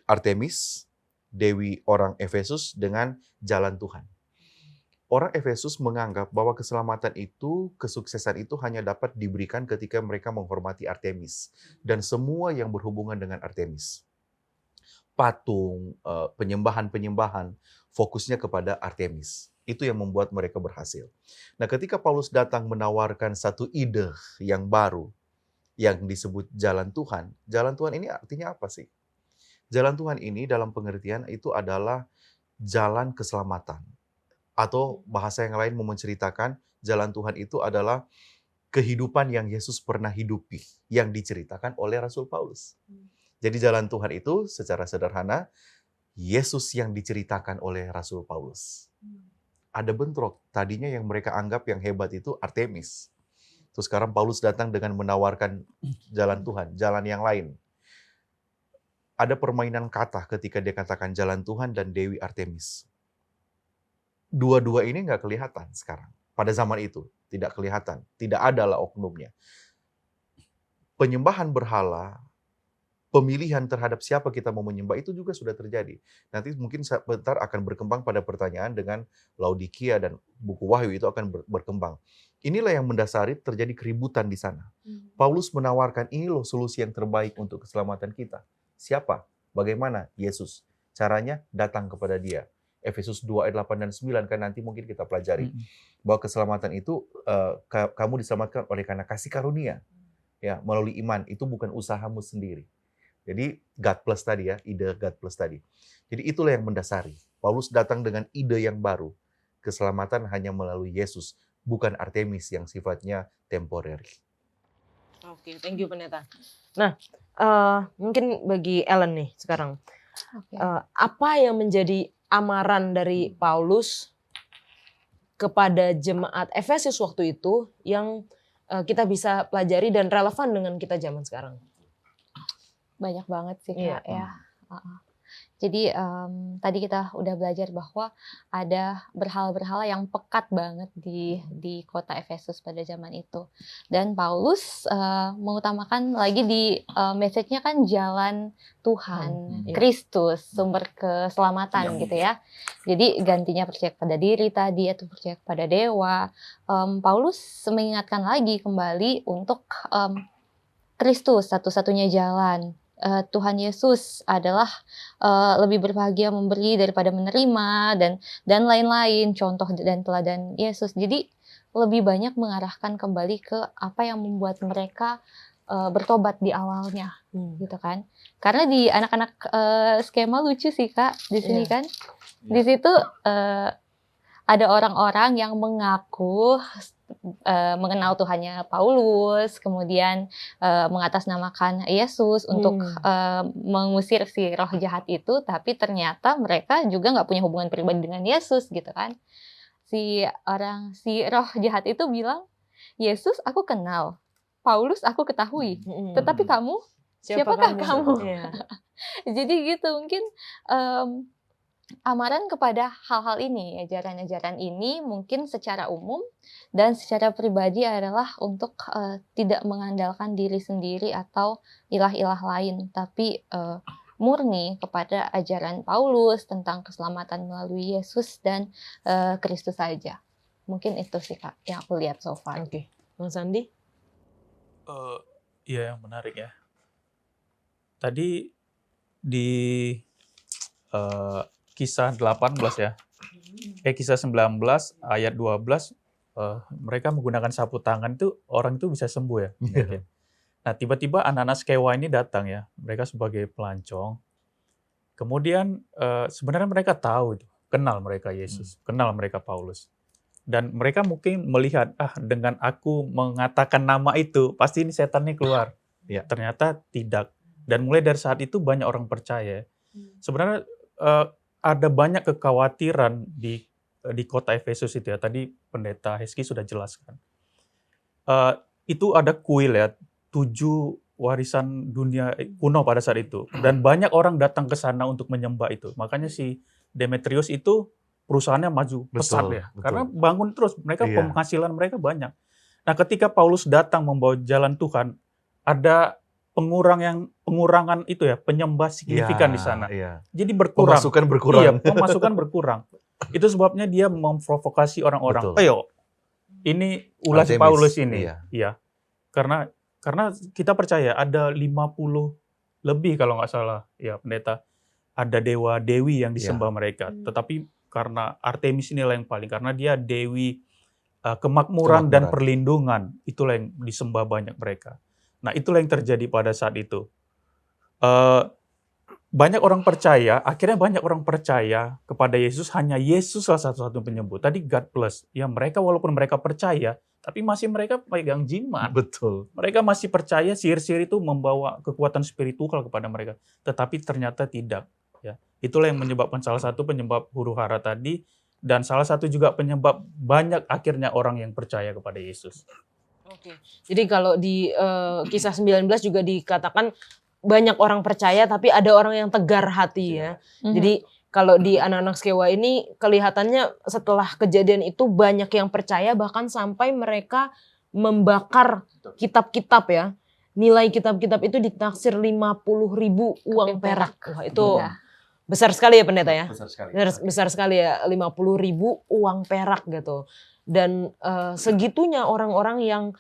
Artemis, dewi orang Efesus dengan jalan Tuhan. Orang Efesus menganggap bahwa keselamatan itu, kesuksesan itu hanya dapat diberikan ketika mereka menghormati Artemis dan semua yang berhubungan dengan Artemis. Patung, penyembahan-penyembahan, fokusnya kepada Artemis. Itu yang membuat mereka berhasil. Nah, ketika Paulus datang menawarkan satu ide yang baru, yang disebut jalan Tuhan ini artinya apa sih? Jalan Tuhan ini dalam pengertian itu adalah jalan keselamatan. Atau bahasa yang lain menceritakan jalan Tuhan itu adalah kehidupan yang Yesus pernah hidupi, yang diceritakan oleh Rasul Paulus. Jadi jalan Tuhan itu secara sederhana, Yesus yang diceritakan oleh Rasul Paulus. Ada bentrok, tadinya yang mereka anggap yang hebat itu Artemis. Terus sekarang Paulus datang dengan menawarkan jalan Tuhan, jalan yang lain. Ada permainan kata ketika dia katakan jalan Tuhan dan Dewi Artemis. Dua-dua ini nggak kelihatan sekarang. Pada zaman itu, tidak kelihatan. Tidak ada lah oknumnya. Penyembahan berhala, pemilihan terhadap siapa kita mau menyembah itu juga sudah terjadi. Nanti mungkin sebentar akan berkembang pada pertanyaan dengan Laodikia dan buku Wahyu itu akan berkembang. Inilah yang mendasari terjadi keributan di sana. Paulus menawarkan ini loh solusi yang terbaik untuk keselamatan kita. Siapa? Bagaimana? Yesus. Caranya datang kepada dia. Efesus 2 ayat 8 dan 9 kan nanti mungkin kita pelajari. Bahwa keselamatan itu kamu diselamatkan oleh karena kasih karunia. Ya, melalui iman. Itu bukan usahamu sendiri. Jadi God plus tadi ya, ide God plus tadi. Jadi itulah yang mendasari. Paulus datang dengan ide yang baru. Keselamatan hanya melalui Yesus, bukan Artemis yang sifatnya temporary. Oke, thank you pendeta. Nah, mungkin bagi Ellen nih sekarang, apa yang menjadi amaran dari Paulus kepada jemaat Efesus waktu itu yang kita bisa pelajari dan relevan dengan kita zaman sekarang? Banyak banget sih Kak ya. Jadi tadi kita udah belajar bahwa ada berhala-berhala yang pekat banget di kota Efesus pada zaman itu. Dan Paulus mengutamakan lagi di message-nya kan jalan Tuhan, Kristus, sumber keselamatan gitu ya. Jadi gantinya percaya kepada diri tadi atau percaya kepada dewa. Paulus mengingatkan lagi kembali untuk Kristus satu-satunya jalan. Tuhan Yesus adalah lebih berbahagia memberi daripada menerima dan lain-lain, contoh dan teladan Yesus. Jadi lebih banyak mengarahkan kembali ke apa yang membuat mereka bertobat di awalnya, gitu kan? Karena di anak-anak skema lucu sih Kak di sini kan, di situ ada orang-orang yang mengaku mengenal Tuhannya Paulus, kemudian mengatasnamakan Yesus untuk mengusir si roh jahat itu, tapi ternyata mereka juga nggak punya hubungan pribadi dengan Yesus gitu kan. Si roh jahat itu bilang, Yesus aku kenal, Paulus aku ketahui, tetapi kamu siapakah kamu? Jadi gitu mungkin amaran kepada hal-hal ini, ajaran-ajaran ini mungkin secara umum dan secara pribadi adalah untuk tidak mengandalkan diri sendiri atau ilah-ilah lain, tapi murni kepada ajaran Paulus tentang keselamatan melalui Yesus dan Kristus saja. Mungkin itu sih Kak yang aku lihat so far. Oke, Bang Sandi? Iya, yang menarik ya. Tadi di Kisah 18 ya. Kisah 19 ayat 12 mereka menggunakan sapu tangan itu orang itu bisa sembuh ya. Iya. Nah, tiba-tiba anak-anak Skewa ini datang ya. Mereka sebagai pelancong. Kemudian sebenarnya mereka tahu itu, kenal mereka Yesus, kenal mereka Paulus. Dan mereka mungkin melihat, dengan aku mengatakan nama itu, pasti ini setannya keluar. Ya. Ternyata tidak. Dan mulai dari saat itu banyak orang percaya. Sebenarnya ada banyak kekhawatiran di kota Efesus itu ya. Tadi Pendeta Heski sudah jelaskan. Itu ada kuil ya, 7 warisan dunia kuno pada saat itu. Dan banyak orang datang ke sana untuk menyembah itu. Makanya si Demetrius itu perusahaannya maju pesat ya. Betul. Karena bangun terus, mereka Iya. penghasilan mereka banyak. Nah, ketika Paulus datang membawa jalan Tuhan, ada pengurangan itu ya, penyembah signifikan di sana. Iya. Jadi berkurang. Pemasukan berkurang. Iya, pemasukan berkurang. Itu sebabnya dia memprovokasi orang-orang. Betul. Ayo, ini ulah si Artemis, Paulus ini. iya. Iya. Karena kita percaya ada 50 lebih kalau nggak salah, ya pendeta, ada dewa dewi yang disembah mereka. Tetapi karena Artemis inilah yang paling, karena dia dewi kemakmuran dan perlindungan, itulah yang disembah banyak mereka. Nah, itulah yang terjadi pada saat itu. Banyak orang percaya, akhirnya banyak orang percaya kepada Yesus, hanya Yesus salah satu penyembuh. Tadi God plus, ya mereka walaupun mereka percaya, tapi masih mereka pegang jimat. Betul. Mereka masih percaya sihir-sihir itu membawa kekuatan spiritual kepada mereka, tetapi ternyata tidak. Ya, itulah yang menyebabkan salah satu penyebab huru-hara tadi, dan salah satu juga penyebab banyak akhirnya orang yang percaya kepada Yesus. Oke. Jadi kalau di Kisah 19 juga dikatakan banyak orang percaya tapi ada orang yang tegar hati ya. Jadi kalau di anak-anak Skewa ini kelihatannya setelah kejadian itu banyak yang percaya, bahkan sampai mereka membakar kitab-kitab ya. Nilai kitab-kitab itu ditaksir 50.000 uang perak. Wah, itu besar sekali ya pendeta ya. Besar sekali ya, 50.000 uang perak gitu. Dan segitunya orang-orang yang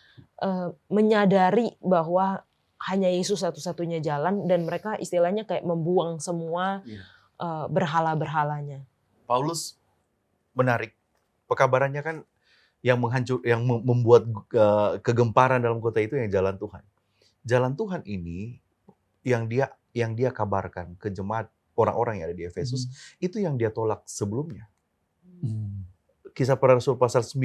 menyadari bahwa hanya Yesus satu-satunya jalan, dan mereka istilahnya kayak membuang semua berhala-berhalanya. Paulus menarik. Pekabarannya kan yang membuat kegemparan dalam kota itu yang jalan Tuhan. Jalan Tuhan ini yang dia kabarkan ke jemaat orang-orang yang ada di Efesus, itu yang dia tolak sebelumnya. Kisah Para Rasul pasal 9.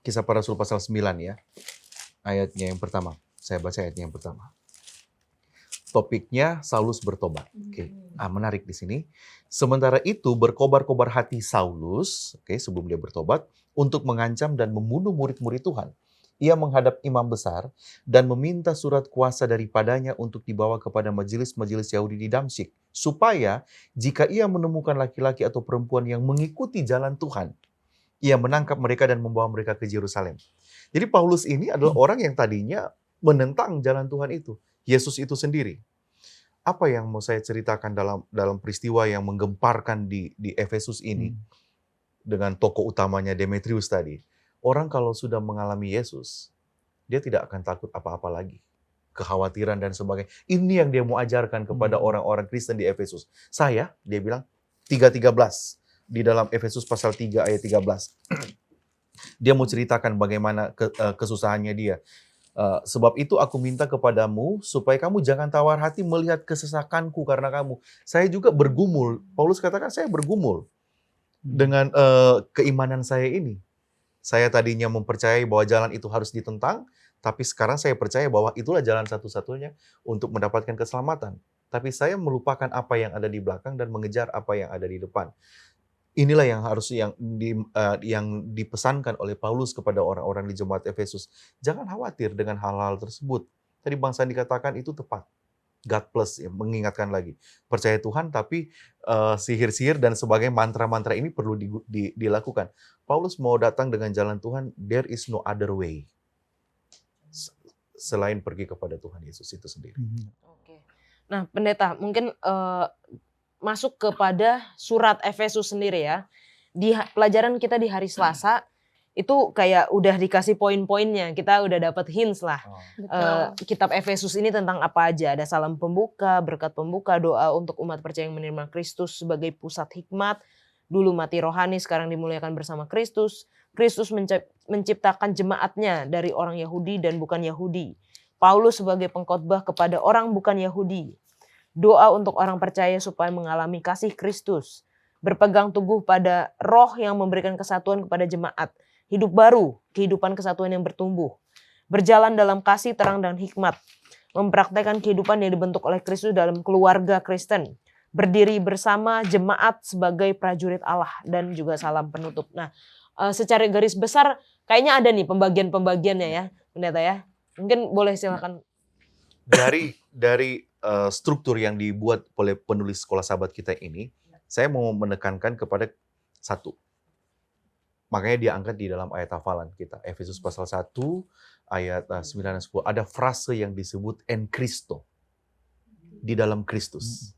Kisah Para Rasul pasal 9 ya. Ayatnya yang pertama. Saya baca ayatnya yang pertama. Topiknya Saulus bertobat. Oke. Menarik di sini. Sementara itu berkobar-kobar hati Saulus, sebelum dia bertobat, untuk mengancam dan membunuh murid-murid Tuhan. Ia menghadap imam besar dan meminta surat kuasa daripadanya untuk dibawa kepada majelis-majelis Yahudi di Damsyik, supaya jika ia menemukan laki-laki atau perempuan yang mengikuti jalan Tuhan, ia menangkap mereka dan membawa mereka ke Yerusalem. Jadi Paulus ini adalah orang yang tadinya menentang jalan Tuhan itu, Yesus itu sendiri. Apa yang mau saya ceritakan dalam peristiwa yang menggemparkan di Efesus ini dengan tokoh utamanya Demetrius tadi? Orang kalau sudah mengalami Yesus, dia tidak akan takut apa-apa lagi. kekhawatiran dan sebagainya. Ini yang dia mau ajarkan kepada orang-orang Kristen di Efesus. Dia bilang 3:13 di dalam Efesus pasal 3 ayat 13. Dia mau ceritakan bagaimana kesusahannya dia. Sebab itu aku minta kepadamu supaya kamu jangan tawar hati melihat kesesakanku karena kamu. Saya juga bergumul. Paulus katakan saya bergumul dengan keimanan saya ini. Saya tadinya mempercayai bahwa jalan itu harus ditentang, tapi sekarang saya percaya bahwa itulah jalan satu-satunya untuk mendapatkan keselamatan. Tapi saya melupakan apa yang ada di belakang dan mengejar apa yang ada di depan. Inilah yang harus yang dipesankan oleh Paulus kepada orang-orang di jemaat Efesus. Jangan khawatir dengan hal-hal tersebut. Tadi Bang Sandi katakan itu tepat. God plus, ya, mengingatkan lagi. Percaya Tuhan, tapi sihir-sihir dan sebagainya, mantra-mantra ini perlu dilakukan. Paulus mau datang dengan jalan Tuhan, there is no other way. Selain pergi kepada Tuhan Yesus itu sendiri. Oke. Nah, pendeta, mungkin masuk kepada surat Efesus sendiri ya. Di pelajaran kita di hari Selasa itu kayak udah dikasih poin-poinnya. Kita udah dapat hints lah. Kitab Efesus ini tentang apa aja. Ada salam pembuka, berkat pembuka, doa untuk umat percaya yang menerima Kristus sebagai pusat hikmat. Dulu mati rohani, sekarang dimuliakan bersama Kristus. Kristus menciptakan jemaatnya dari orang Yahudi dan bukan Yahudi. Paulus sebagai pengkhotbah kepada orang bukan Yahudi. Doa untuk orang percaya supaya mengalami kasih Kristus. Berpegang teguh pada roh yang memberikan kesatuan kepada jemaat. Hidup baru, kehidupan kesatuan yang bertumbuh. Berjalan dalam kasih, terang, dan hikmat. Mempraktekkan kehidupan yang dibentuk oleh Kristus dalam keluarga Kristen. Berdiri bersama jemaat sebagai prajurit Allah. Dan juga salam penutup. Nah, secara garis besar kayaknya ada nih pembagian-pembagiannya ya, pendeta ya. Mungkin boleh silakan. Dari struktur yang dibuat oleh penulis Sekolah Sahabat kita ini, saya mau menekankan kepada satu. Makanya dia angkat di dalam ayat hafalan kita. Efesus pasal 1 ayat 9 dan 10. Ada frase yang disebut en Christo. Di dalam Kristus.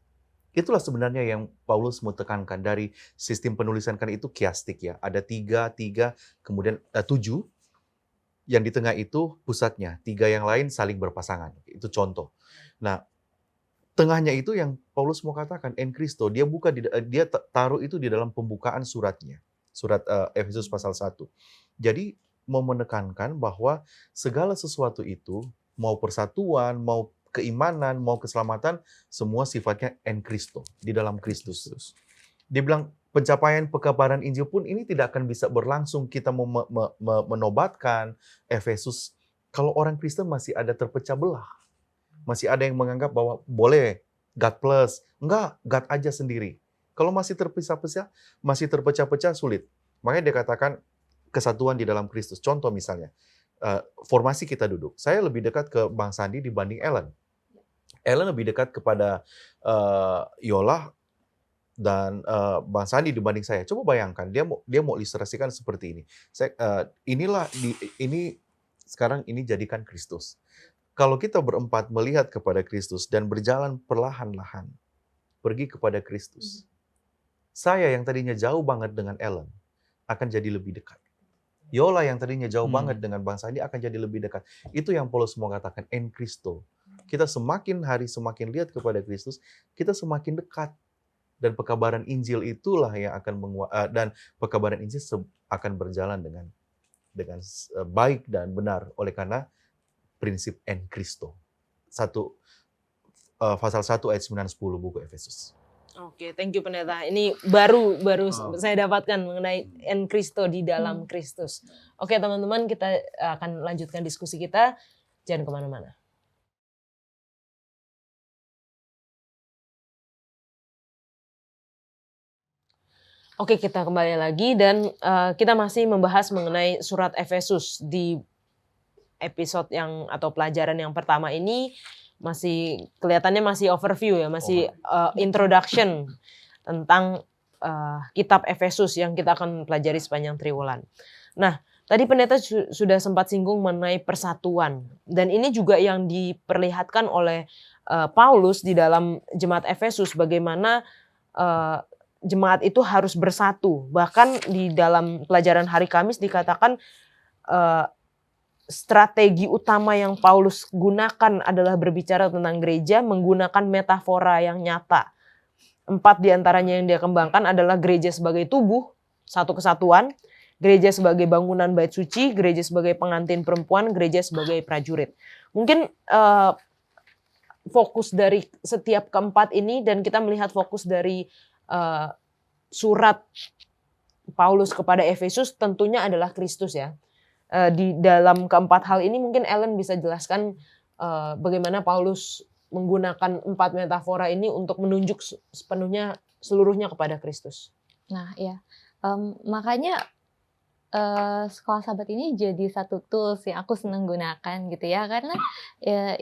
Itulah sebenarnya yang Paulus mau tekankan. Dari sistem penulisan kan itu kiastik ya. Ada 3, kemudian 7. Yang di tengah itu pusatnya. 3 yang lain saling berpasangan. Itu contoh. Nah, tengahnya itu yang Paulus mau katakan en Christo. Dia taruh itu di dalam pembukaan suratnya. Surat Efesus pasal 1. Jadi mau menekankan bahwa segala sesuatu itu, mau persatuan, mau keimanan, mau keselamatan, semua sifatnya en Christo, di dalam Kristus. Dia bilang pencapaian pekabaran Injil pun ini tidak akan bisa berlangsung kita menobatkan Efesus kalau orang Kristen masih ada terpecah belah. Masih ada yang menganggap bahwa boleh God plus, enggak, God aja sendiri. Kalau masih terpisah-pisah, masih terpecah-pecah, sulit. Makanya dia katakan kesatuan di dalam Kristus. Contoh misalnya, formasi kita duduk. Saya lebih dekat ke Bang Sandi dibanding Ellen. Ellen lebih dekat kepada Yola dan Bang Sandi dibanding saya. Coba bayangkan, dia mau ilustrasikan seperti ini. Ini sekarang ini jadikan Kristus. Kalau kita berempat melihat kepada Kristus dan berjalan perlahan-lahan pergi kepada Kristus, saya yang tadinya jauh banget dengan Ellen akan jadi lebih dekat. Yola yang tadinya jauh banget dengan Bang Sandi akan jadi lebih dekat. Itu yang Paulus mau katakan, en Christo. Kita semakin hari semakin lihat kepada Kristus, kita semakin dekat. Dan pekabaran Injil itulah yang akan dan pekabaran Injil akan berjalan dengan baik dan benar oleh karena prinsip en Christo. Pasal 1 ayat 9-10 buku Efesus. Oke, thank you pendeta. Ini baru saya dapatkan mengenai en Christo, di dalam Kristus. Oke teman-teman, kita akan lanjutkan diskusi kita. Jangan kemana-mana. Oke, kita kembali lagi dan kita masih membahas mengenai surat Efesus. Di episode atau pelajaran yang pertama ini masih kelihatannya masih overview ya, masih introduction tentang kitab Efesus yang kita akan pelajari sepanjang triwulan. Nah, tadi pendeta sudah sempat singgung mengenai persatuan, dan ini juga yang diperlihatkan oleh Paulus di dalam jemaat Efesus, bagaimana jemaat itu harus bersatu. Bahkan di dalam pelajaran hari Kamis dikatakan strategi utama yang Paulus gunakan adalah berbicara tentang gereja menggunakan metafora yang nyata. 4 diantaranya yang dia kembangkan adalah gereja sebagai tubuh, satu kesatuan, gereja sebagai bangunan bait suci, gereja sebagai pengantin perempuan, gereja sebagai prajurit. Mungkin fokus dari setiap keempat ini dan kita melihat fokus dari surat Paulus kepada Efesus tentunya adalah Kristus ya. Di dalam keempat hal ini mungkin Ellen bisa jelaskan bagaimana Paulus menggunakan 4 metafora ini untuk menunjuk seluruhnya kepada Kristus. Nah, ya. Makanya Sekolah Sahabat ini jadi satu tools yang aku senang gunakan gitu ya, karena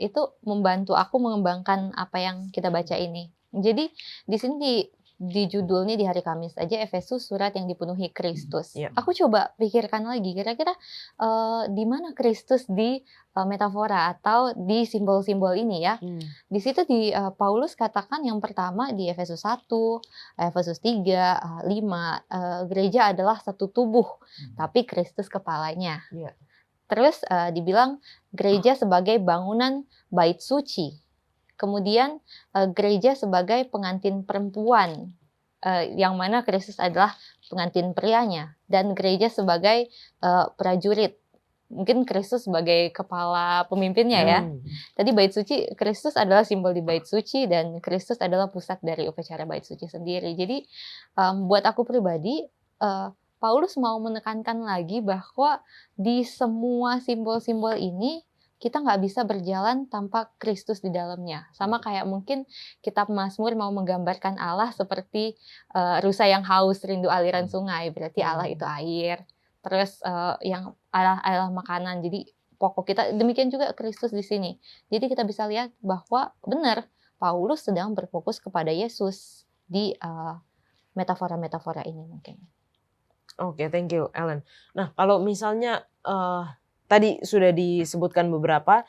itu membantu aku mengembangkan apa yang kita baca ini. Jadi di sini di judulnya di hari Kamis aja Efesus surat yang dipenuhi Kristus. Yeah. Aku coba pikirkan lagi kira-kira di mana Kristus di metafora atau di simbol-simbol ini ya. Di situ di Paulus katakan yang pertama di Efesus 1, Efesus 3, 5 gereja adalah satu tubuh tapi Kristus kepalanya. Yeah. Terus dibilang gereja sebagai bangunan bait suci. Kemudian gereja sebagai pengantin perempuan, yang mana Kristus adalah pengantin prianya, dan gereja sebagai prajurit. Mungkin Kristus sebagai kepala pemimpinnya ya. Tadi bait suci, Kristus adalah simbol di bait suci dan Kristus adalah pusat dari upacara bait suci sendiri. Jadi buat aku pribadi, Paulus mau menekankan lagi bahwa di semua simbol-simbol ini kita nggak bisa berjalan tanpa Kristus di dalamnya. Sama kayak mungkin kitab Mazmur mau menggambarkan Allah seperti rusa yang haus rindu aliran sungai. Berarti Allah itu air. Terus yang Allah makanan. Jadi pokok kita. Demikian juga Kristus di sini. Jadi kita bisa lihat bahwa benar Paulus sedang berfokus kepada Yesus di metafora-metafora ini mungkin. Oke, thank you, Ellen. Nah, kalau misalnya tadi sudah disebutkan beberapa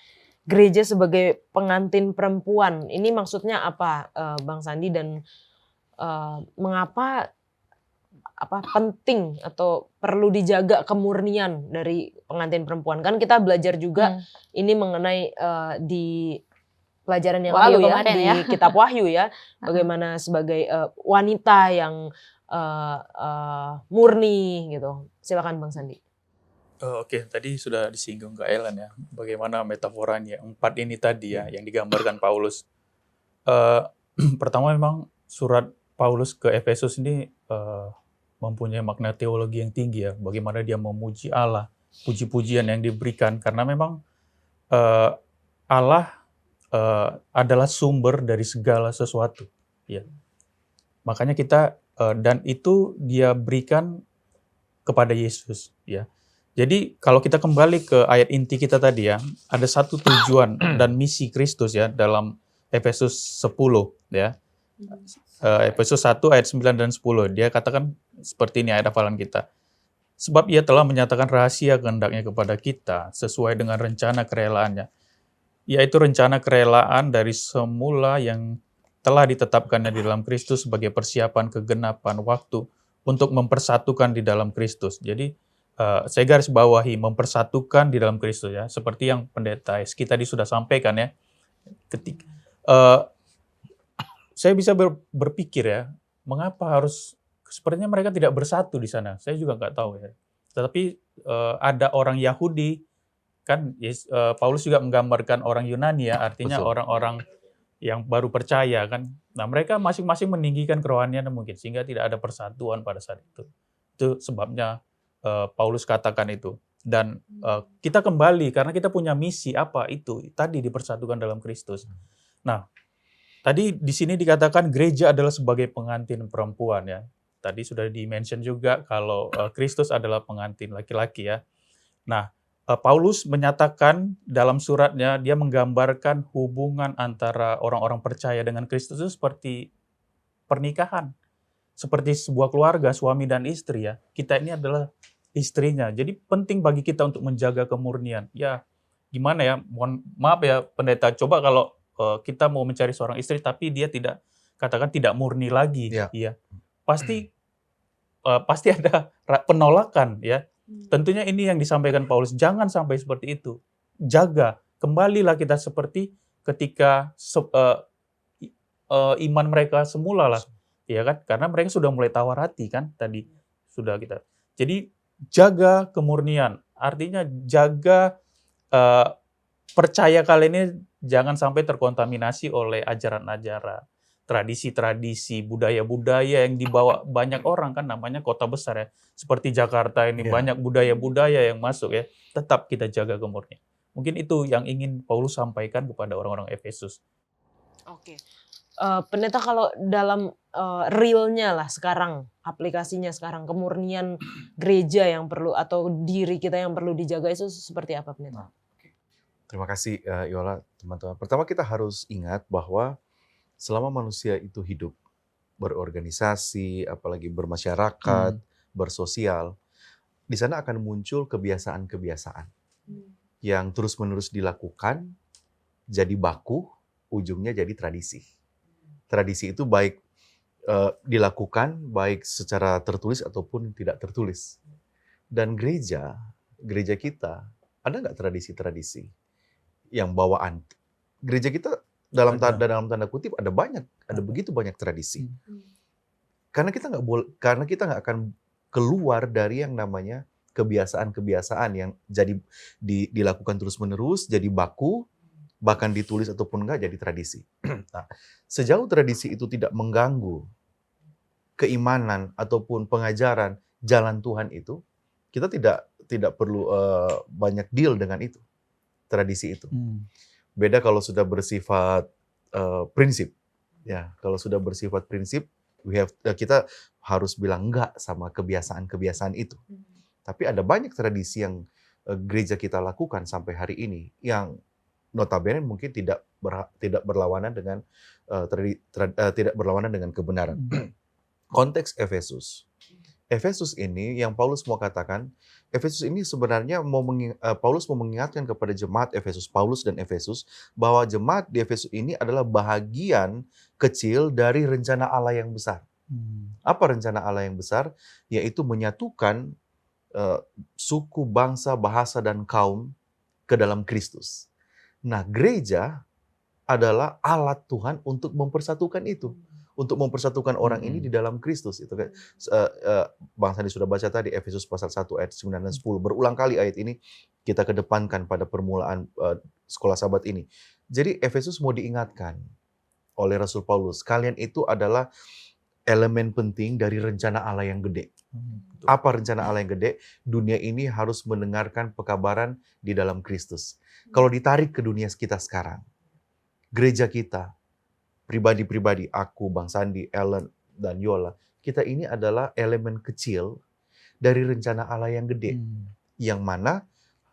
gereja sebagai pengantin perempuan. Ini maksudnya apa, Bang Sandi, dan mengapa penting atau perlu dijaga kemurnian dari pengantin perempuan? Kan kita belajar juga ini mengenai di pelajaran yang Wahyu lalu ya kemarin di ya. kitab Wahyu ya, bagaimana sebagai wanita yang murni gitu. Silakan Bang Sandi. Oke, tadi sudah disinggung ke Ellen ya, bagaimana metaforanya 4 ini tadi ya, yang digambarkan Paulus. Pertama memang surat Paulus ke Efesus ini mempunyai makna teologi yang tinggi ya, bagaimana dia memuji Allah, puji-pujian yang diberikan, karena memang Allah adalah sumber dari segala sesuatu. Ya. Makanya kita, dan itu dia berikan kepada Yesus. Ya. Jadi kalau kita kembali ke ayat inti kita tadi ya, ada satu tujuan dan misi Kristus ya dalam Efesus 10 ya. Efesus 1 ayat 9 dan 10. Dia katakan seperti ini ayat hafalan kita. Sebab ia telah menyatakan rahasia kehendaknya kepada kita sesuai dengan rencana kerelaannya. Yaitu rencana kerelaan dari semula yang telah ditetapkannya di dalam Kristus sebagai persiapan kegenapan waktu untuk mempersatukan di dalam Kristus. Jadi saya garis bawahi mempersatukan di dalam Kristus ya, seperti yang pendeta Eski tadi sudah sampaikan ya. Saya bisa berpikir ya, mengapa harus sepertinya mereka tidak bersatu di sana. Saya juga nggak tahu ya. Tetapi ada orang Yahudi kan, Paulus juga menggambarkan orang Yunani ya, artinya orang-orang yang baru percaya kan. Nah mereka masing-masing meninggikan kerohanian mungkin sehingga tidak ada persatuan pada saat itu. Itu sebabnya Paulus katakan itu. Dan kita kembali karena kita punya misi apa itu tadi dipersatukan dalam Kristus. Nah, tadi di sini dikatakan gereja adalah sebagai pengantin perempuan ya. Tadi sudah di-mention juga kalau Kristus adalah pengantin laki-laki ya. Nah, Paulus menyatakan dalam suratnya dia menggambarkan hubungan antara orang-orang percaya dengan Kristus itu seperti pernikahan. Seperti sebuah keluarga, suami dan istri ya. Kita ini adalah istrinya. Jadi penting bagi kita untuk menjaga kemurnian. Ya, gimana ya? Mohon maaf ya pendeta. Coba kalau kita mau mencari seorang istri tapi dia tidak, katakan tidak murni lagi, ya. Pasti ada penolakan ya. Tentunya ini yang disampaikan Paulus, jangan sampai seperti itu. Jaga, kembalilah kita seperti ketika iman mereka semula lah, ya kan? Karena mereka sudah mulai tawar hati kan tadi sudah kita. Jadi jaga kemurnian, artinya jaga percaya kalian ini jangan sampai terkontaminasi oleh ajaran-ajaran, tradisi-tradisi, budaya-budaya yang dibawa banyak orang kan, namanya kota besar ya. Seperti Jakarta ini banyak budaya-budaya yang masuk ya. Tetap kita jaga kemurnian. Mungkin itu yang ingin Paulus sampaikan kepada orang-orang Efesus. Oke. Pendeta, kalau dalam realnya lah sekarang, aplikasinya sekarang, kemurnian gereja yang perlu atau diri kita yang perlu dijaga itu seperti apa, Pendeta? Terima kasih Yola, teman-teman. Pertama kita harus ingat bahwa selama manusia itu hidup, berorganisasi, apalagi bermasyarakat, bersosial, di sana akan muncul kebiasaan-kebiasaan yang terus-menerus dilakukan, jadi baku, ujungnya jadi tradisi. Tradisi itu baik dilakukan, baik secara tertulis ataupun tidak tertulis. Dan gereja kita, ada nggak tradisi-tradisi yang bawaan? Gereja kita dalam tanda kutip ada begitu banyak tradisi. Karena kita nggak akan keluar dari yang namanya kebiasaan-kebiasaan yang jadi dilakukan terus-menerus, jadi baku, bahkan ditulis ataupun enggak jadi tradisi. Nah, sejauh tradisi itu tidak mengganggu keimanan ataupun pengajaran jalan Tuhan itu, kita tidak perlu banyak deal dengan itu, tradisi itu. Beda kalau sudah bersifat prinsip. Ya, kalau sudah bersifat prinsip, kita harus bilang enggak sama kebiasaan-kebiasaan itu. Tapi ada banyak tradisi yang gereja kita lakukan sampai hari ini yang notabene mungkin tidak berlawanan dengan tidak berlawanan dengan kebenaran. Konteks Efesus. Efesus ini yang Paulus mau katakan, Efesus ini sebenarnya Paulus mau mengingatkan kepada jemaat Efesus, Paulus dan Efesus, bahwa jemaat di Efesus ini adalah bahagian kecil dari rencana Allah yang besar. Apa rencana Allah yang besar? Yaitu menyatukan suku, bangsa, bahasa, dan kaum ke dalam Kristus. Nah, gereja adalah alat Tuhan untuk mempersatukan itu. Untuk mempersatukan orang ini di dalam Kristus. Itu kan Bang Sandi sudah baca tadi Efesus pasal 1 ayat 9 dan 10. Berulang kali ayat ini kita kedepankan pada permulaan sekolah Sabat ini. Jadi Efesus mau diingatkan oleh Rasul Paulus, kalian itu adalah elemen penting dari rencana Allah yang gede. Apa rencana Allah yang gede? Dunia ini harus mendengarkan pekabaran di dalam Kristus. Kalau ditarik ke dunia kita sekarang, gereja kita, pribadi-pribadi, aku, Bang Sandi, Ellen, dan Yola, kita ini adalah elemen kecil dari rencana Allah yang gede, yang mana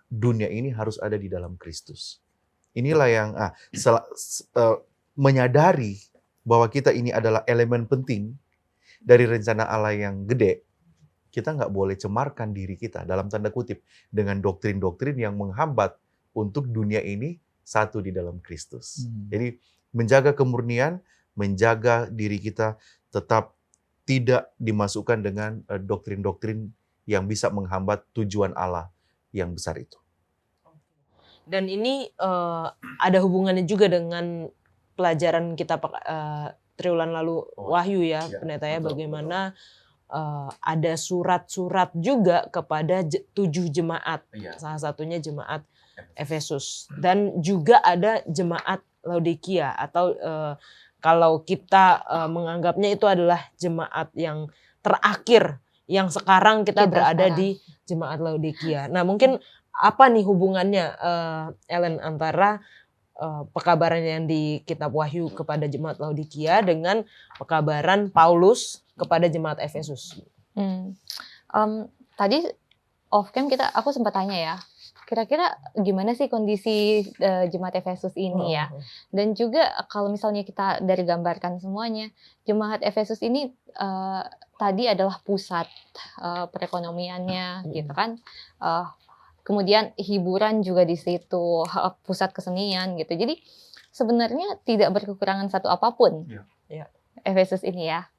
dunia ini harus ada di dalam Kristus. Inilah yang menyadari bahwa kita ini adalah elemen penting dari rencana Allah yang gede, kita nggak boleh cemarkan diri kita, dalam tanda kutip, dengan doktrin-doktrin yang menghambat untuk dunia ini satu di dalam Kristus. Jadi, menjaga kemurnian, menjaga diri kita tetap tidak dimasukkan dengan doktrin-doktrin yang bisa menghambat tujuan Allah yang besar itu. Dan ini ada hubungannya juga dengan pelajaran kita triwulan lalu Wahyu ya, Pendeta ya, bagaimana ada surat-surat juga kepada 7 jemaat, salah satunya jemaat Efesus, dan juga ada jemaat Laodikia, atau kalau kita menganggapnya itu adalah jemaat yang terakhir, yang sekarang kita berada di jemaat Laodikia. Nah, mungkin apa nih hubungannya Ellen antara pekabaran yang di kitab Wahyu kepada jemaat Laodikia dengan pekabaran Paulus kepada jemaat Efesus? Tadi off cam aku sempat tanya ya, kira-kira gimana sih kondisi jemaat Efesus ini ya? Dan juga kalau misalnya kita dari gambarkan semuanya, jemaat Efesus ini tadi adalah pusat perekonomiannya, gitu kan? Kemudian hiburan juga di situ, pusat kesenian gitu. Jadi sebenarnya tidak berkekurangan satu apapun Efesus ini ya.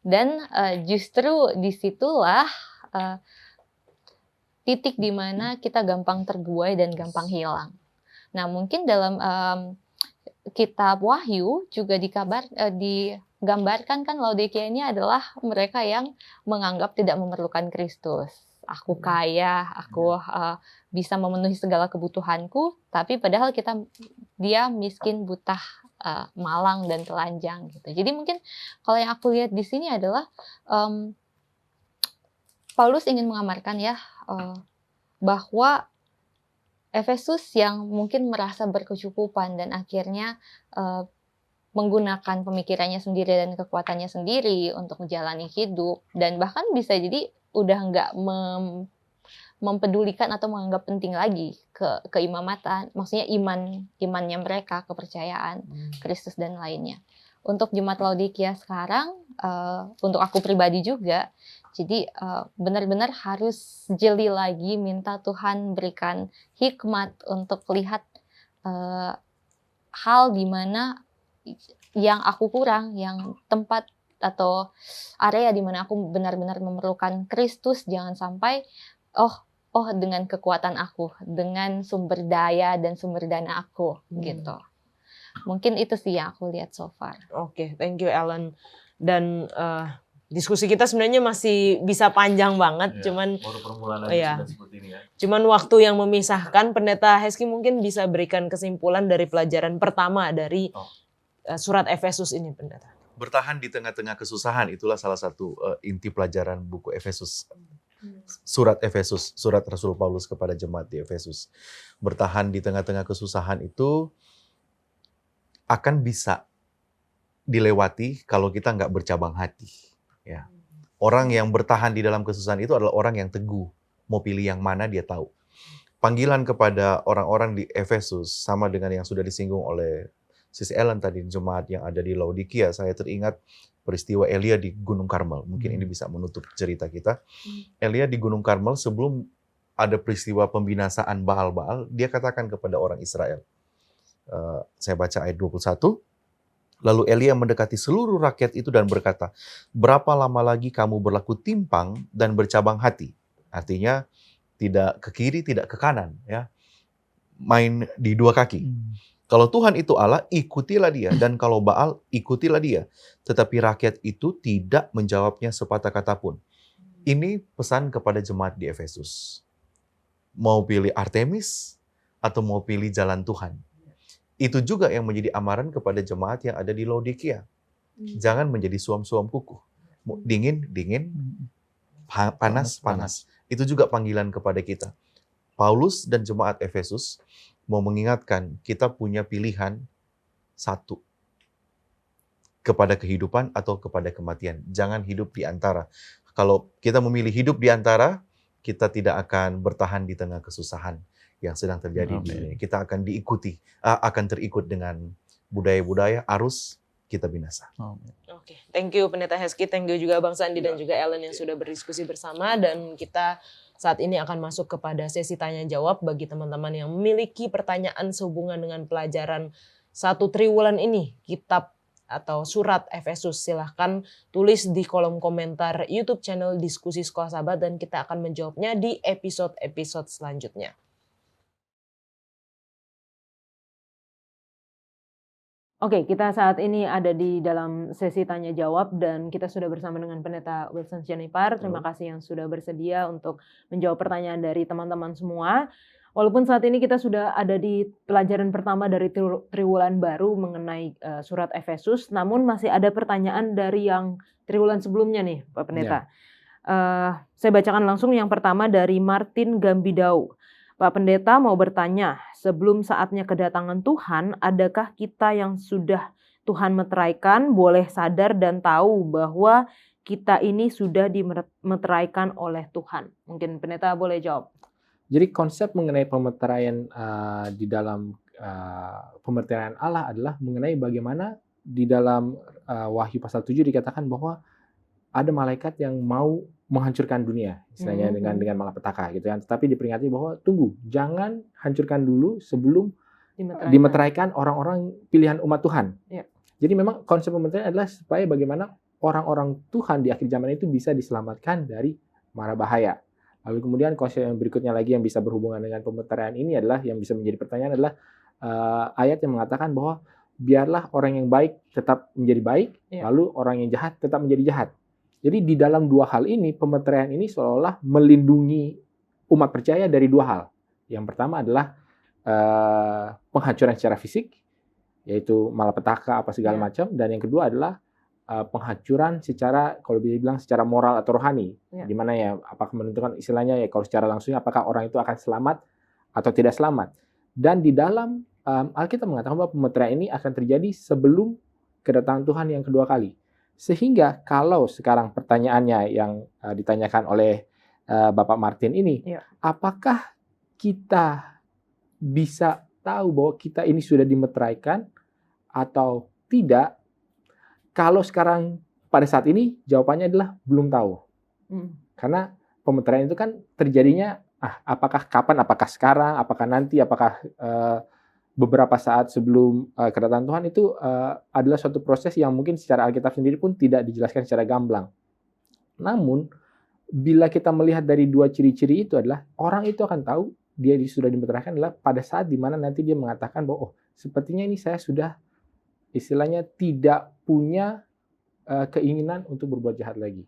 Dan justru disitulah titik di mana kita gampang terbuai dan gampang hilang. Nah, mungkin dalam kitab Wahyu juga digambarkan kan Laodikia ini adalah mereka yang menganggap tidak memerlukan Kristus. Aku kaya, aku bisa memenuhi segala kebutuhanku, tapi padahal dia miskin, buta, malang dan telanjang gitu. Jadi mungkin kalau yang aku lihat di sini adalah Paulus ingin mengamarkan ya bahwa Efesus yang mungkin merasa berkecukupan dan akhirnya menggunakan pemikirannya sendiri dan kekuatannya sendiri untuk menjalani hidup, dan bahkan bisa jadi udah nggak mempedulikan atau menganggap penting lagi keimamatan, maksudnya imannya mereka, kepercayaan Kristus dan lainnya. Untuk jemaat Laodikia sekarang, untuk aku pribadi juga, jadi benar-benar harus jeli lagi, minta Tuhan berikan hikmat untuk lihat hal di mana yang aku kurang, yang tempat atau area di mana aku benar-benar memerlukan Kristus. Jangan sampai dengan kekuatan aku, dengan sumber daya dan sumber dana aku gitu. Mungkin itu sih yang aku lihat so far. Oke, thank you Ellen. Dan diskusi kita sebenarnya masih bisa panjang banget, cuman baru permulaan aja sudah seperti ini ya. Cuman waktu yang memisahkan. Pendeta Hezki mungkin bisa berikan kesimpulan dari pelajaran pertama dari surat Efesus ini, Pendeta. Bertahan di tengah-tengah kesusahan, itulah salah satu inti pelajaran buku Efesus. Surat Efesus, surat Rasul Paulus kepada jemaat di Efesus. Bertahan di tengah-tengah kesusahan itu akan bisa dilewati kalau kita nggak bercabang hati. Ya. Orang yang bertahan di dalam kesusahan itu adalah orang yang teguh. Mau pilih yang mana dia tahu. Panggilan kepada orang-orang di Efesus sama dengan yang sudah disinggung oleh Sis Ellen tadi, jemaat yang ada di Laodikia. Saya teringat peristiwa Elia di Gunung Karmel. Mungkin ini bisa menutup cerita kita. Elia di Gunung Karmel sebelum ada peristiwa pembinasaan Baal-Baal, dia katakan kepada orang Israel. Saya baca ayat 21. Lalu Elia mendekati seluruh rakyat itu dan berkata, berapa lama lagi kamu berlaku timpang dan bercabang hati? Artinya tidak ke kiri, tidak ke kanan, ya. Main di dua kaki. Kalau Tuhan itu Allah, ikutilah dia. Dan kalau Baal, ikutilah dia. Tetapi rakyat itu tidak menjawabnya sepatah kata pun. Ini pesan kepada jemaat di Efesus. Mau pilih Artemis atau mau pilih jalan Tuhan? Itu juga yang menjadi amaran kepada jemaat yang ada di Laodikia. Jangan menjadi suam-suam kuku. Dingin, dingin. Panas, panas. Itu juga panggilan kepada kita. Paulus dan jemaat Efesus mau mengingatkan kita punya pilihan satu. Kepada kehidupan atau kepada kematian. Jangan hidup di antara. Kalau kita memilih hidup di antara, kita tidak akan bertahan di tengah kesusahan yang sedang terjadi di dunia. Kita akan akan terikut dengan budaya-budaya, arus, kita binasa. Oke, thank you Pendeta Hezki, thank you juga Bang Sandi dan juga Ellen yang sudah berdiskusi bersama. Dan kita saat ini akan masuk kepada sesi tanya jawab bagi teman-teman yang memiliki pertanyaan sehubungan dengan pelajaran 1 triwulan ini, kitab atau surat Efesus. Silahkan tulis di kolom komentar YouTube channel Diskusi Sekolah Sahabat dan kita akan menjawabnya di episode-episode selanjutnya. Oke, kita saat ini ada di dalam sesi tanya jawab dan kita sudah bersama dengan Pendeta Wilson Sianipar. Terima kasih yang sudah bersedia untuk menjawab pertanyaan dari teman-teman semua. Walaupun saat ini kita sudah ada di pelajaran pertama dari triwulan baru mengenai surat Efesus, namun masih ada pertanyaan dari yang triwulan sebelumnya nih, Pak Pendeta. Saya bacakan langsung yang pertama dari Martin Gambidau. Pak Pendeta mau bertanya, sebelum saatnya kedatangan Tuhan, adakah kita yang sudah Tuhan meteraikan boleh sadar dan tahu bahwa kita ini sudah dimeteraikan oleh Tuhan? Mungkin Pendeta boleh jawab. Jadi konsep mengenai pemeteraian di dalam pemeteraian Allah adalah mengenai bagaimana di dalam Wahyu pasal 7 dikatakan bahwa ada malaikat yang mau menghancurkan dunia, istilahnya dengan malapetaka gitu kan. Tetapi diperingati bahwa tunggu, jangan hancurkan dulu sebelum dimeteraikan orang-orang pilihan umat Tuhan. Ya. Jadi memang konsep pemeteraian adalah supaya bagaimana orang-orang Tuhan di akhir zaman itu bisa diselamatkan dari mara bahaya. Lalu kemudian konsep yang berikutnya lagi yang bisa berhubungan dengan pemeteraian ini adalah, yang bisa menjadi pertanyaan adalah ayat yang mengatakan bahwa biarlah orang yang baik tetap menjadi baik, lalu orang yang jahat tetap menjadi jahat. Jadi di dalam dua hal ini, pemeteraian ini seolah-olah melindungi umat percaya dari dua hal. Yang pertama adalah penghancuran secara fisik, yaitu malapetaka apa segala macam, dan yang kedua adalah penghancuran secara, kalau bisa dibilang secara moral atau rohani, di mana ya apakah menentukan istilahnya ya kalau secara langsungnya apakah orang itu akan selamat atau tidak selamat. Dan di dalam Alkitab mengatakan bahwa pemeteraian ini akan terjadi sebelum kedatangan Tuhan yang kedua kali. Sehingga kalau sekarang pertanyaannya yang ditanyakan oleh Bapak Martin ini, apakah kita bisa tahu bahwa kita ini sudah dimeteraikan atau tidak? Kalau sekarang pada saat ini jawabannya adalah belum tahu. Karena pemeteraian itu kan terjadinya apakah kapan, apakah sekarang, apakah nanti, apakah beberapa saat sebelum kedatangan Tuhan, itu adalah suatu proses yang mungkin secara Alkitab sendiri pun tidak dijelaskan secara gamblang. Namun bila kita melihat dari dua ciri-ciri itu adalah orang itu akan tahu dia sudah dimeteraikan adalah pada saat dimana nanti dia mengatakan bahwa sepertinya ini saya sudah istilahnya tidak punya keinginan untuk berbuat jahat lagi.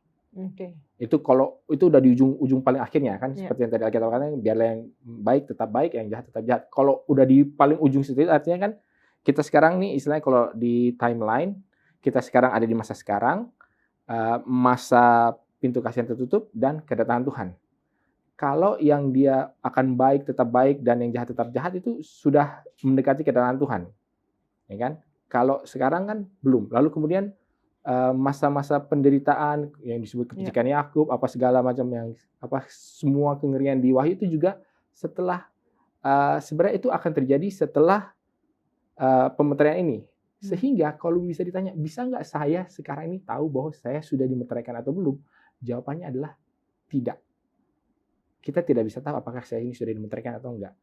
Itu kalau itu udah di ujung paling akhirnya kan, seperti yang tadi Alkitab katakan, biarlah yang baik tetap baik, yang jahat tetap jahat. Kalau udah di paling ujung situ, artinya kan kita sekarang nih istilahnya kalau di timeline, kita sekarang ada di masa sekarang, masa pintu kasih yang tertutup dan kedatangan Tuhan. Kalau yang dia akan baik tetap baik dan yang jahat tetap jahat itu sudah mendekati kedatangan Tuhan, ya kan? Kalau sekarang kan belum. Lalu kemudian masa-masa penderitaan yang disebut kepercikan Yakub, apa segala macam yang semua kengerian di Wahyu itu juga setelah sebenarnya itu akan terjadi setelah pemeteraian ini. Sehingga kalau bisa ditanya, bisa nggak saya sekarang ini tahu bahwa saya sudah dimeteraikan atau belum? Jawabannya adalah tidak. Kita tidak bisa tahu apakah saya ini sudah dimeteraikan atau enggak.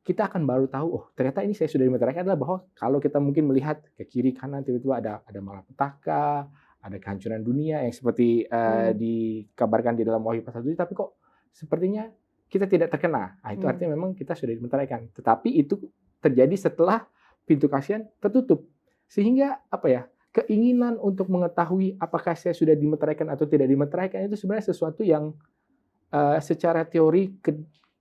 Kita akan baru tahu, ternyata ini saya sudah dimeteraikan adalah bahwa kalau kita mungkin melihat ke kiri kanan tiba-tiba ada malapetaka, ada kehancuran dunia yang seperti dikabarkan di dalam Wahyu pasal 7, tapi kok sepertinya kita tidak terkena. Itu artinya memang kita sudah dimeteraikan. Tetapi itu terjadi setelah pintu kasihan tertutup. Sehingga keinginan untuk mengetahui apakah saya sudah dimeteraikan atau tidak dimeteraikan itu sebenarnya sesuatu yang secara teori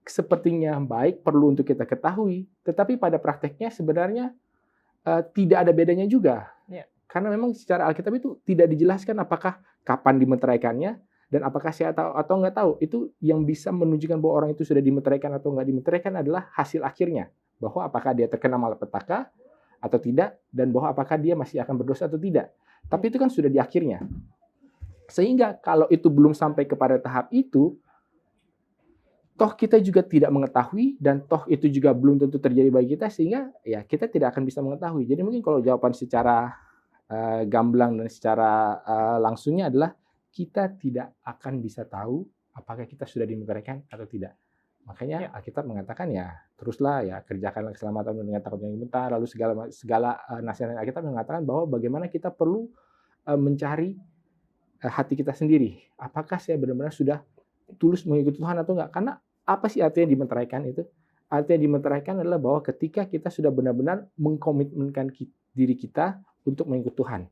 sepertinya baik, perlu untuk kita ketahui, tetapi pada prakteknya sebenarnya tidak ada bedanya juga. Karena memang secara Alkitab itu tidak dijelaskan apakah kapan dimeteraikannya dan apakah saya tahu atau nggak tahu. Itu yang bisa menunjukkan bahwa orang itu sudah dimeteraikan atau nggak dimeteraikan adalah hasil akhirnya, bahwa apakah dia terkena malapetaka atau tidak, dan bahwa apakah dia masih akan berdosa atau tidak. Tapi itu kan sudah di akhirnya. Sehingga kalau itu belum sampai kepada tahap itu, toh kita juga tidak mengetahui, dan toh itu juga belum tentu terjadi bagi kita, sehingga ya kita tidak akan bisa mengetahui. Jadi mungkin kalau jawaban secara gamblang dan secara langsungnya adalah kita tidak akan bisa tahu apakah kita sudah dimeteraikan atau tidak. Makanya Alkitab mengatakan ya teruslah ya kerjakanlah keselamatan dengan takut yang bentar, lalu segala nasihat Alkitab mengatakan bahwa bagaimana kita perlu mencari hati kita sendiri. Apakah saya benar-benar sudah tulus mengikuti Tuhan atau enggak? Karena apa sih artinya dimeteraikan itu? Artinya dimeteraikan adalah bahwa ketika kita sudah benar-benar mengkomitmenkan diri kita untuk mengikuti Tuhan,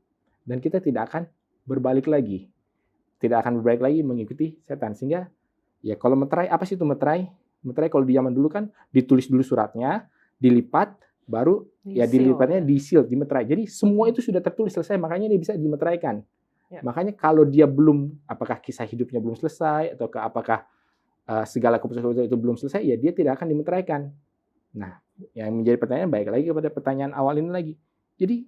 dan kita tidak akan berbalik lagi, mengikuti setan. Sehingga ya kalau meterai, apa sih itu meterai? Meterai kalau di zaman dulu kan ditulis dulu suratnya, dilipat, baru ya dilipatnya di-seal, dimeterai. Jadi semua itu sudah tertulis selesai, makanya dia bisa dimeteraikan. Makanya kalau dia belum, apakah kisah hidupnya belum selesai, atau apakah segala keputusan itu belum selesai, ya dia tidak akan dimeteraikan. Nah, yang menjadi pertanyaan, baik lagi kepada pertanyaan awal ini lagi. Jadi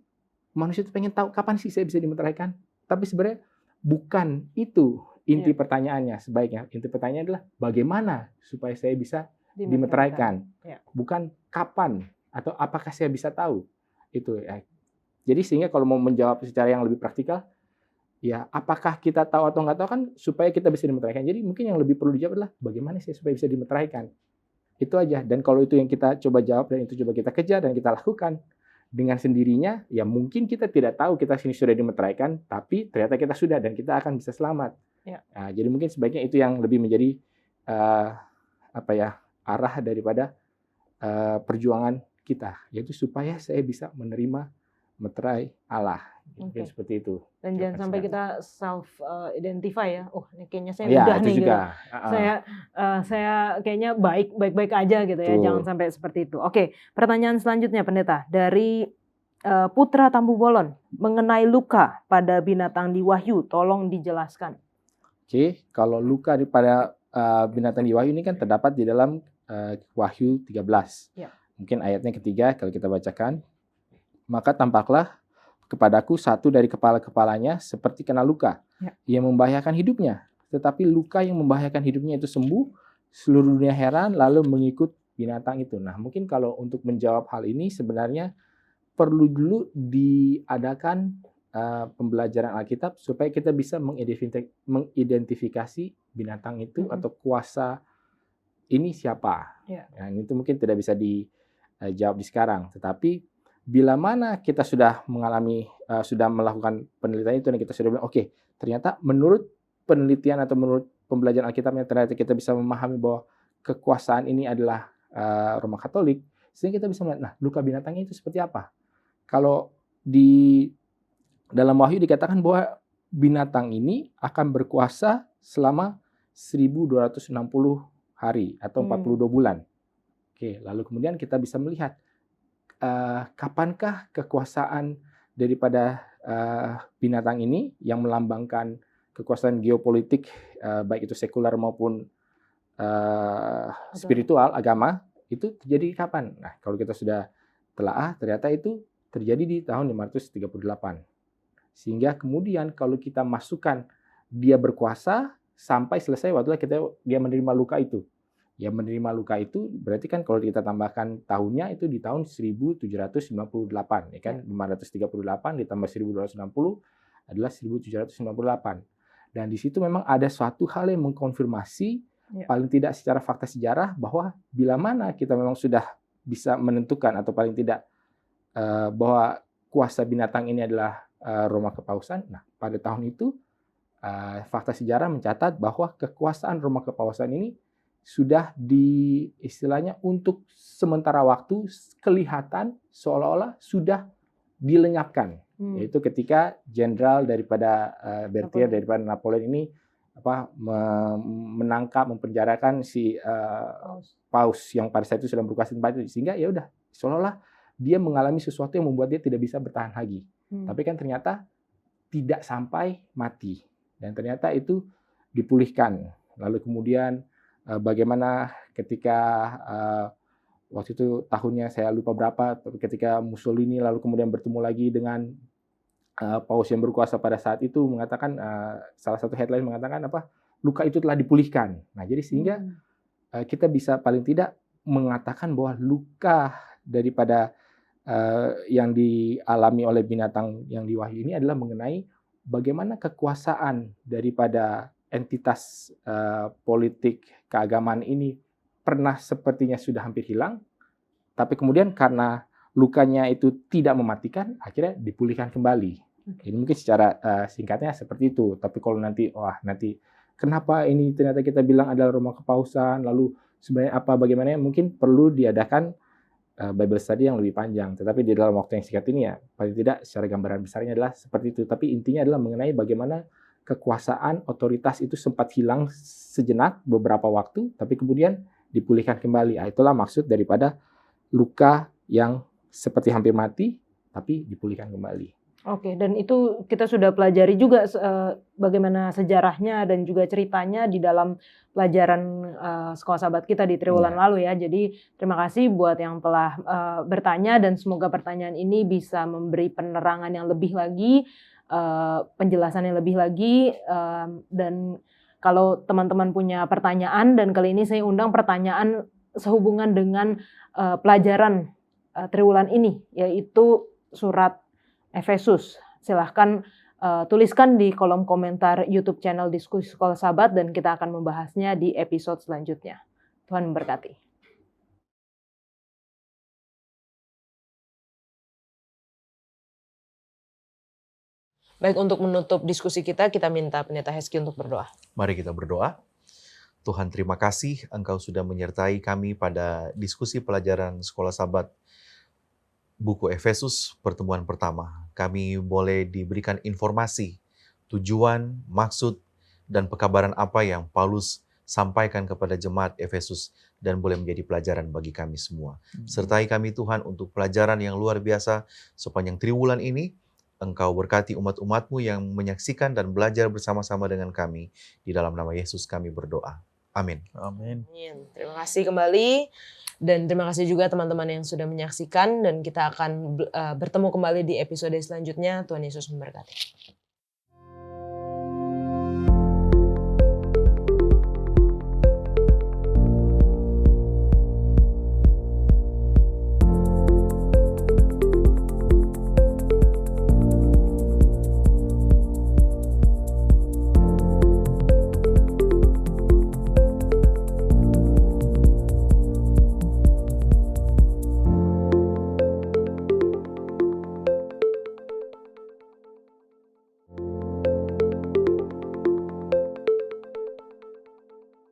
manusia itu pengen tahu kapan sih saya bisa dimeteraikan. Tapi sebenarnya bukan itu inti pertanyaannya. Sebaiknya inti pertanyaannya adalah bagaimana supaya saya bisa dimeteraikan. Bukan kapan atau apakah saya bisa tahu. Itu ya. Jadi sehingga kalau mau menjawab secara yang lebih praktikal, ya apakah kita tahu atau nggak tahu kan supaya kita bisa dimeteraikan. Jadi mungkin yang lebih perlu dijawab adalah bagaimana sih supaya bisa dimeteraikan. Itu aja. Dan kalau itu yang kita coba jawab dan itu coba kita kejar dan kita lakukan dengan sendirinya, ya mungkin kita tidak tahu kita sini sudah dimeteraikan, tapi ternyata kita sudah dan kita akan bisa selamat. Nah, jadi mungkin sebaiknya itu yang lebih menjadi uh, arah daripada perjuangan kita, yaitu supaya saya bisa menerima meterai Allah. Mungkin seperti itu. Dan jangan sampai kita self identify ya. Oh, ini kayaknya saya Ya, mudah itu nih juga. gitu. Saya kayaknya baik-baik aja gitu ya. Betul. Jangan sampai seperti itu. Oke, pertanyaan selanjutnya Pendeta dari Putra Tampu Bolon mengenai luka pada binatang di Wahyu, tolong dijelaskan. Oke, kalau luka pada binatang di Wahyu ini kan terdapat di dalam Wahyu 13. Ya. Mungkin ayatnya ketiga kalau kita bacakan. Maka tampaklah kepadaku satu dari kepala-kepalanya seperti kena luka yang membahayakan hidupnya. Tetapi luka yang membahayakan hidupnya itu sembuh, seluruh dunia heran lalu mengikut binatang itu. Nah, mungkin kalau untuk menjawab hal ini sebenarnya perlu dulu diadakan pembelajaran Alkitab supaya kita bisa mengidentifikasi binatang itu atau kuasa ini siapa. Ya. Nah, itu mungkin tidak bisa dijawab di sekarang. Tetapi bila mana kita sudah mengalami, sudah melakukan penelitian itu dan kita sudah bilang, oke, ternyata menurut penelitian atau menurut pembelajaran Alkitabnya ternyata kita bisa memahami bahwa kekuasaan ini adalah Roma Katolik, sehingga kita bisa melihat, nah luka binatangnya itu seperti apa. Kalau di dalam Wahyu dikatakan bahwa binatang ini akan berkuasa selama 1260 hari atau 42 bulan. Oke, lalu kemudian kita bisa melihat kapankah kekuasaan daripada binatang ini yang melambangkan kekuasaan geopolitik, baik itu sekular maupun spiritual, agama, itu terjadi kapan? Nah, kalau kita sudah telaah, ternyata itu terjadi di tahun 538. Sehingga kemudian kalau kita masukkan dia berkuasa sampai selesai waktu dia menerima luka itu. Ya, menerima luka itu berarti kan kalau kita tambahkan tahunnya itu di tahun 1798, ya kan? 538 ditambah 1260 adalah 1798. Dan di situ memang ada suatu hal yang mengkonfirmasi paling tidak secara fakta sejarah bahwa bila mana kita memang sudah bisa menentukan atau paling tidak bahwa kuasa binatang ini adalah Roma Kepausan. Nah, pada tahun itu fakta sejarah mencatat bahwa kekuasaan Roma Kepausan ini sudah istilahnya untuk sementara waktu kelihatan seolah-olah sudah dilenyapkan. Yaitu ketika jenderal daripada Berthier daripada Napoleon ini menangkap, mempenjarakan si Paus yang pada saat itu sedang berkuasa di tempat itu, sehingga ya udah seolah-olah dia mengalami sesuatu yang membuat dia tidak bisa bertahan lagi. Tapi kan ternyata tidak sampai mati dan ternyata itu dipulihkan. Lalu kemudian bagaimana ketika waktu itu tahunnya saya lupa berapa, ketika Mussolini lalu kemudian bertemu lagi dengan Paus yang berkuasa pada saat itu mengatakan, salah satu headline mengatakan luka itu telah dipulihkan. Nah, jadi sehingga kita bisa paling tidak mengatakan bahwa luka daripada yang dialami oleh binatang yang di Wahyu ini adalah mengenai bagaimana kekuasaan daripada entitas politik keagamaan ini pernah sepertinya sudah hampir hilang, tapi kemudian karena lukanya itu tidak mematikan, akhirnya dipulihkan kembali. Ini mungkin secara singkatnya seperti itu. Tapi kalau nanti kenapa ini ternyata kita bilang adalah Roma Kepausan, lalu sebenarnya bagaimana, mungkin perlu diadakan Bible study yang lebih panjang. Tetapi di dalam waktu yang singkat ini ya, paling tidak secara gambaran besarnya adalah seperti itu. Tapi intinya adalah mengenai bagaimana kekuasaan otoritas itu sempat hilang sejenak beberapa waktu, tapi kemudian dipulihkan kembali. Itulah maksud daripada luka yang seperti hampir mati, tapi dipulihkan kembali. Oke, dan itu kita sudah pelajari juga bagaimana sejarahnya dan juga ceritanya di dalam pelajaran Sekolah Sahabat kita di triwulan lalu ya. Jadi terima kasih buat yang telah bertanya dan semoga pertanyaan ini bisa memberi penerangan yang lebih lagi, penjelasan yang lebih lagi, dan kalau teman-teman punya pertanyaan, dan kali ini saya undang pertanyaan sehubungan dengan pelajaran triwulan ini, yaitu surat Efesus. Silahkan tuliskan di kolom komentar YouTube channel Diskusi Sekolah Sahabat dan kita akan membahasnya di episode selanjutnya. Tuhan memberkati. Baik, untuk menutup diskusi kita minta Pendeta Hezky untuk berdoa. Mari kita berdoa. Tuhan, terima kasih Engkau sudah menyertai kami pada diskusi pelajaran Sekolah Sabat buku Efesus pertemuan pertama. Kami boleh diberikan informasi, tujuan, maksud, dan pekabaran apa yang Paulus sampaikan kepada jemaat Efesus dan boleh menjadi pelajaran bagi kami semua. Sertai kami Tuhan untuk pelajaran yang luar biasa sepanjang triwulan ini. Engkau berkati umat-umat-Mu yang menyaksikan dan belajar bersama-sama dengan kami. Di dalam nama Yesus kami berdoa. Amin. Amin. Amin. Terima kasih kembali. Dan terima kasih juga teman-teman yang sudah menyaksikan. Dan kita akan bertemu kembali di episode selanjutnya. Tuhan Yesus memberkati.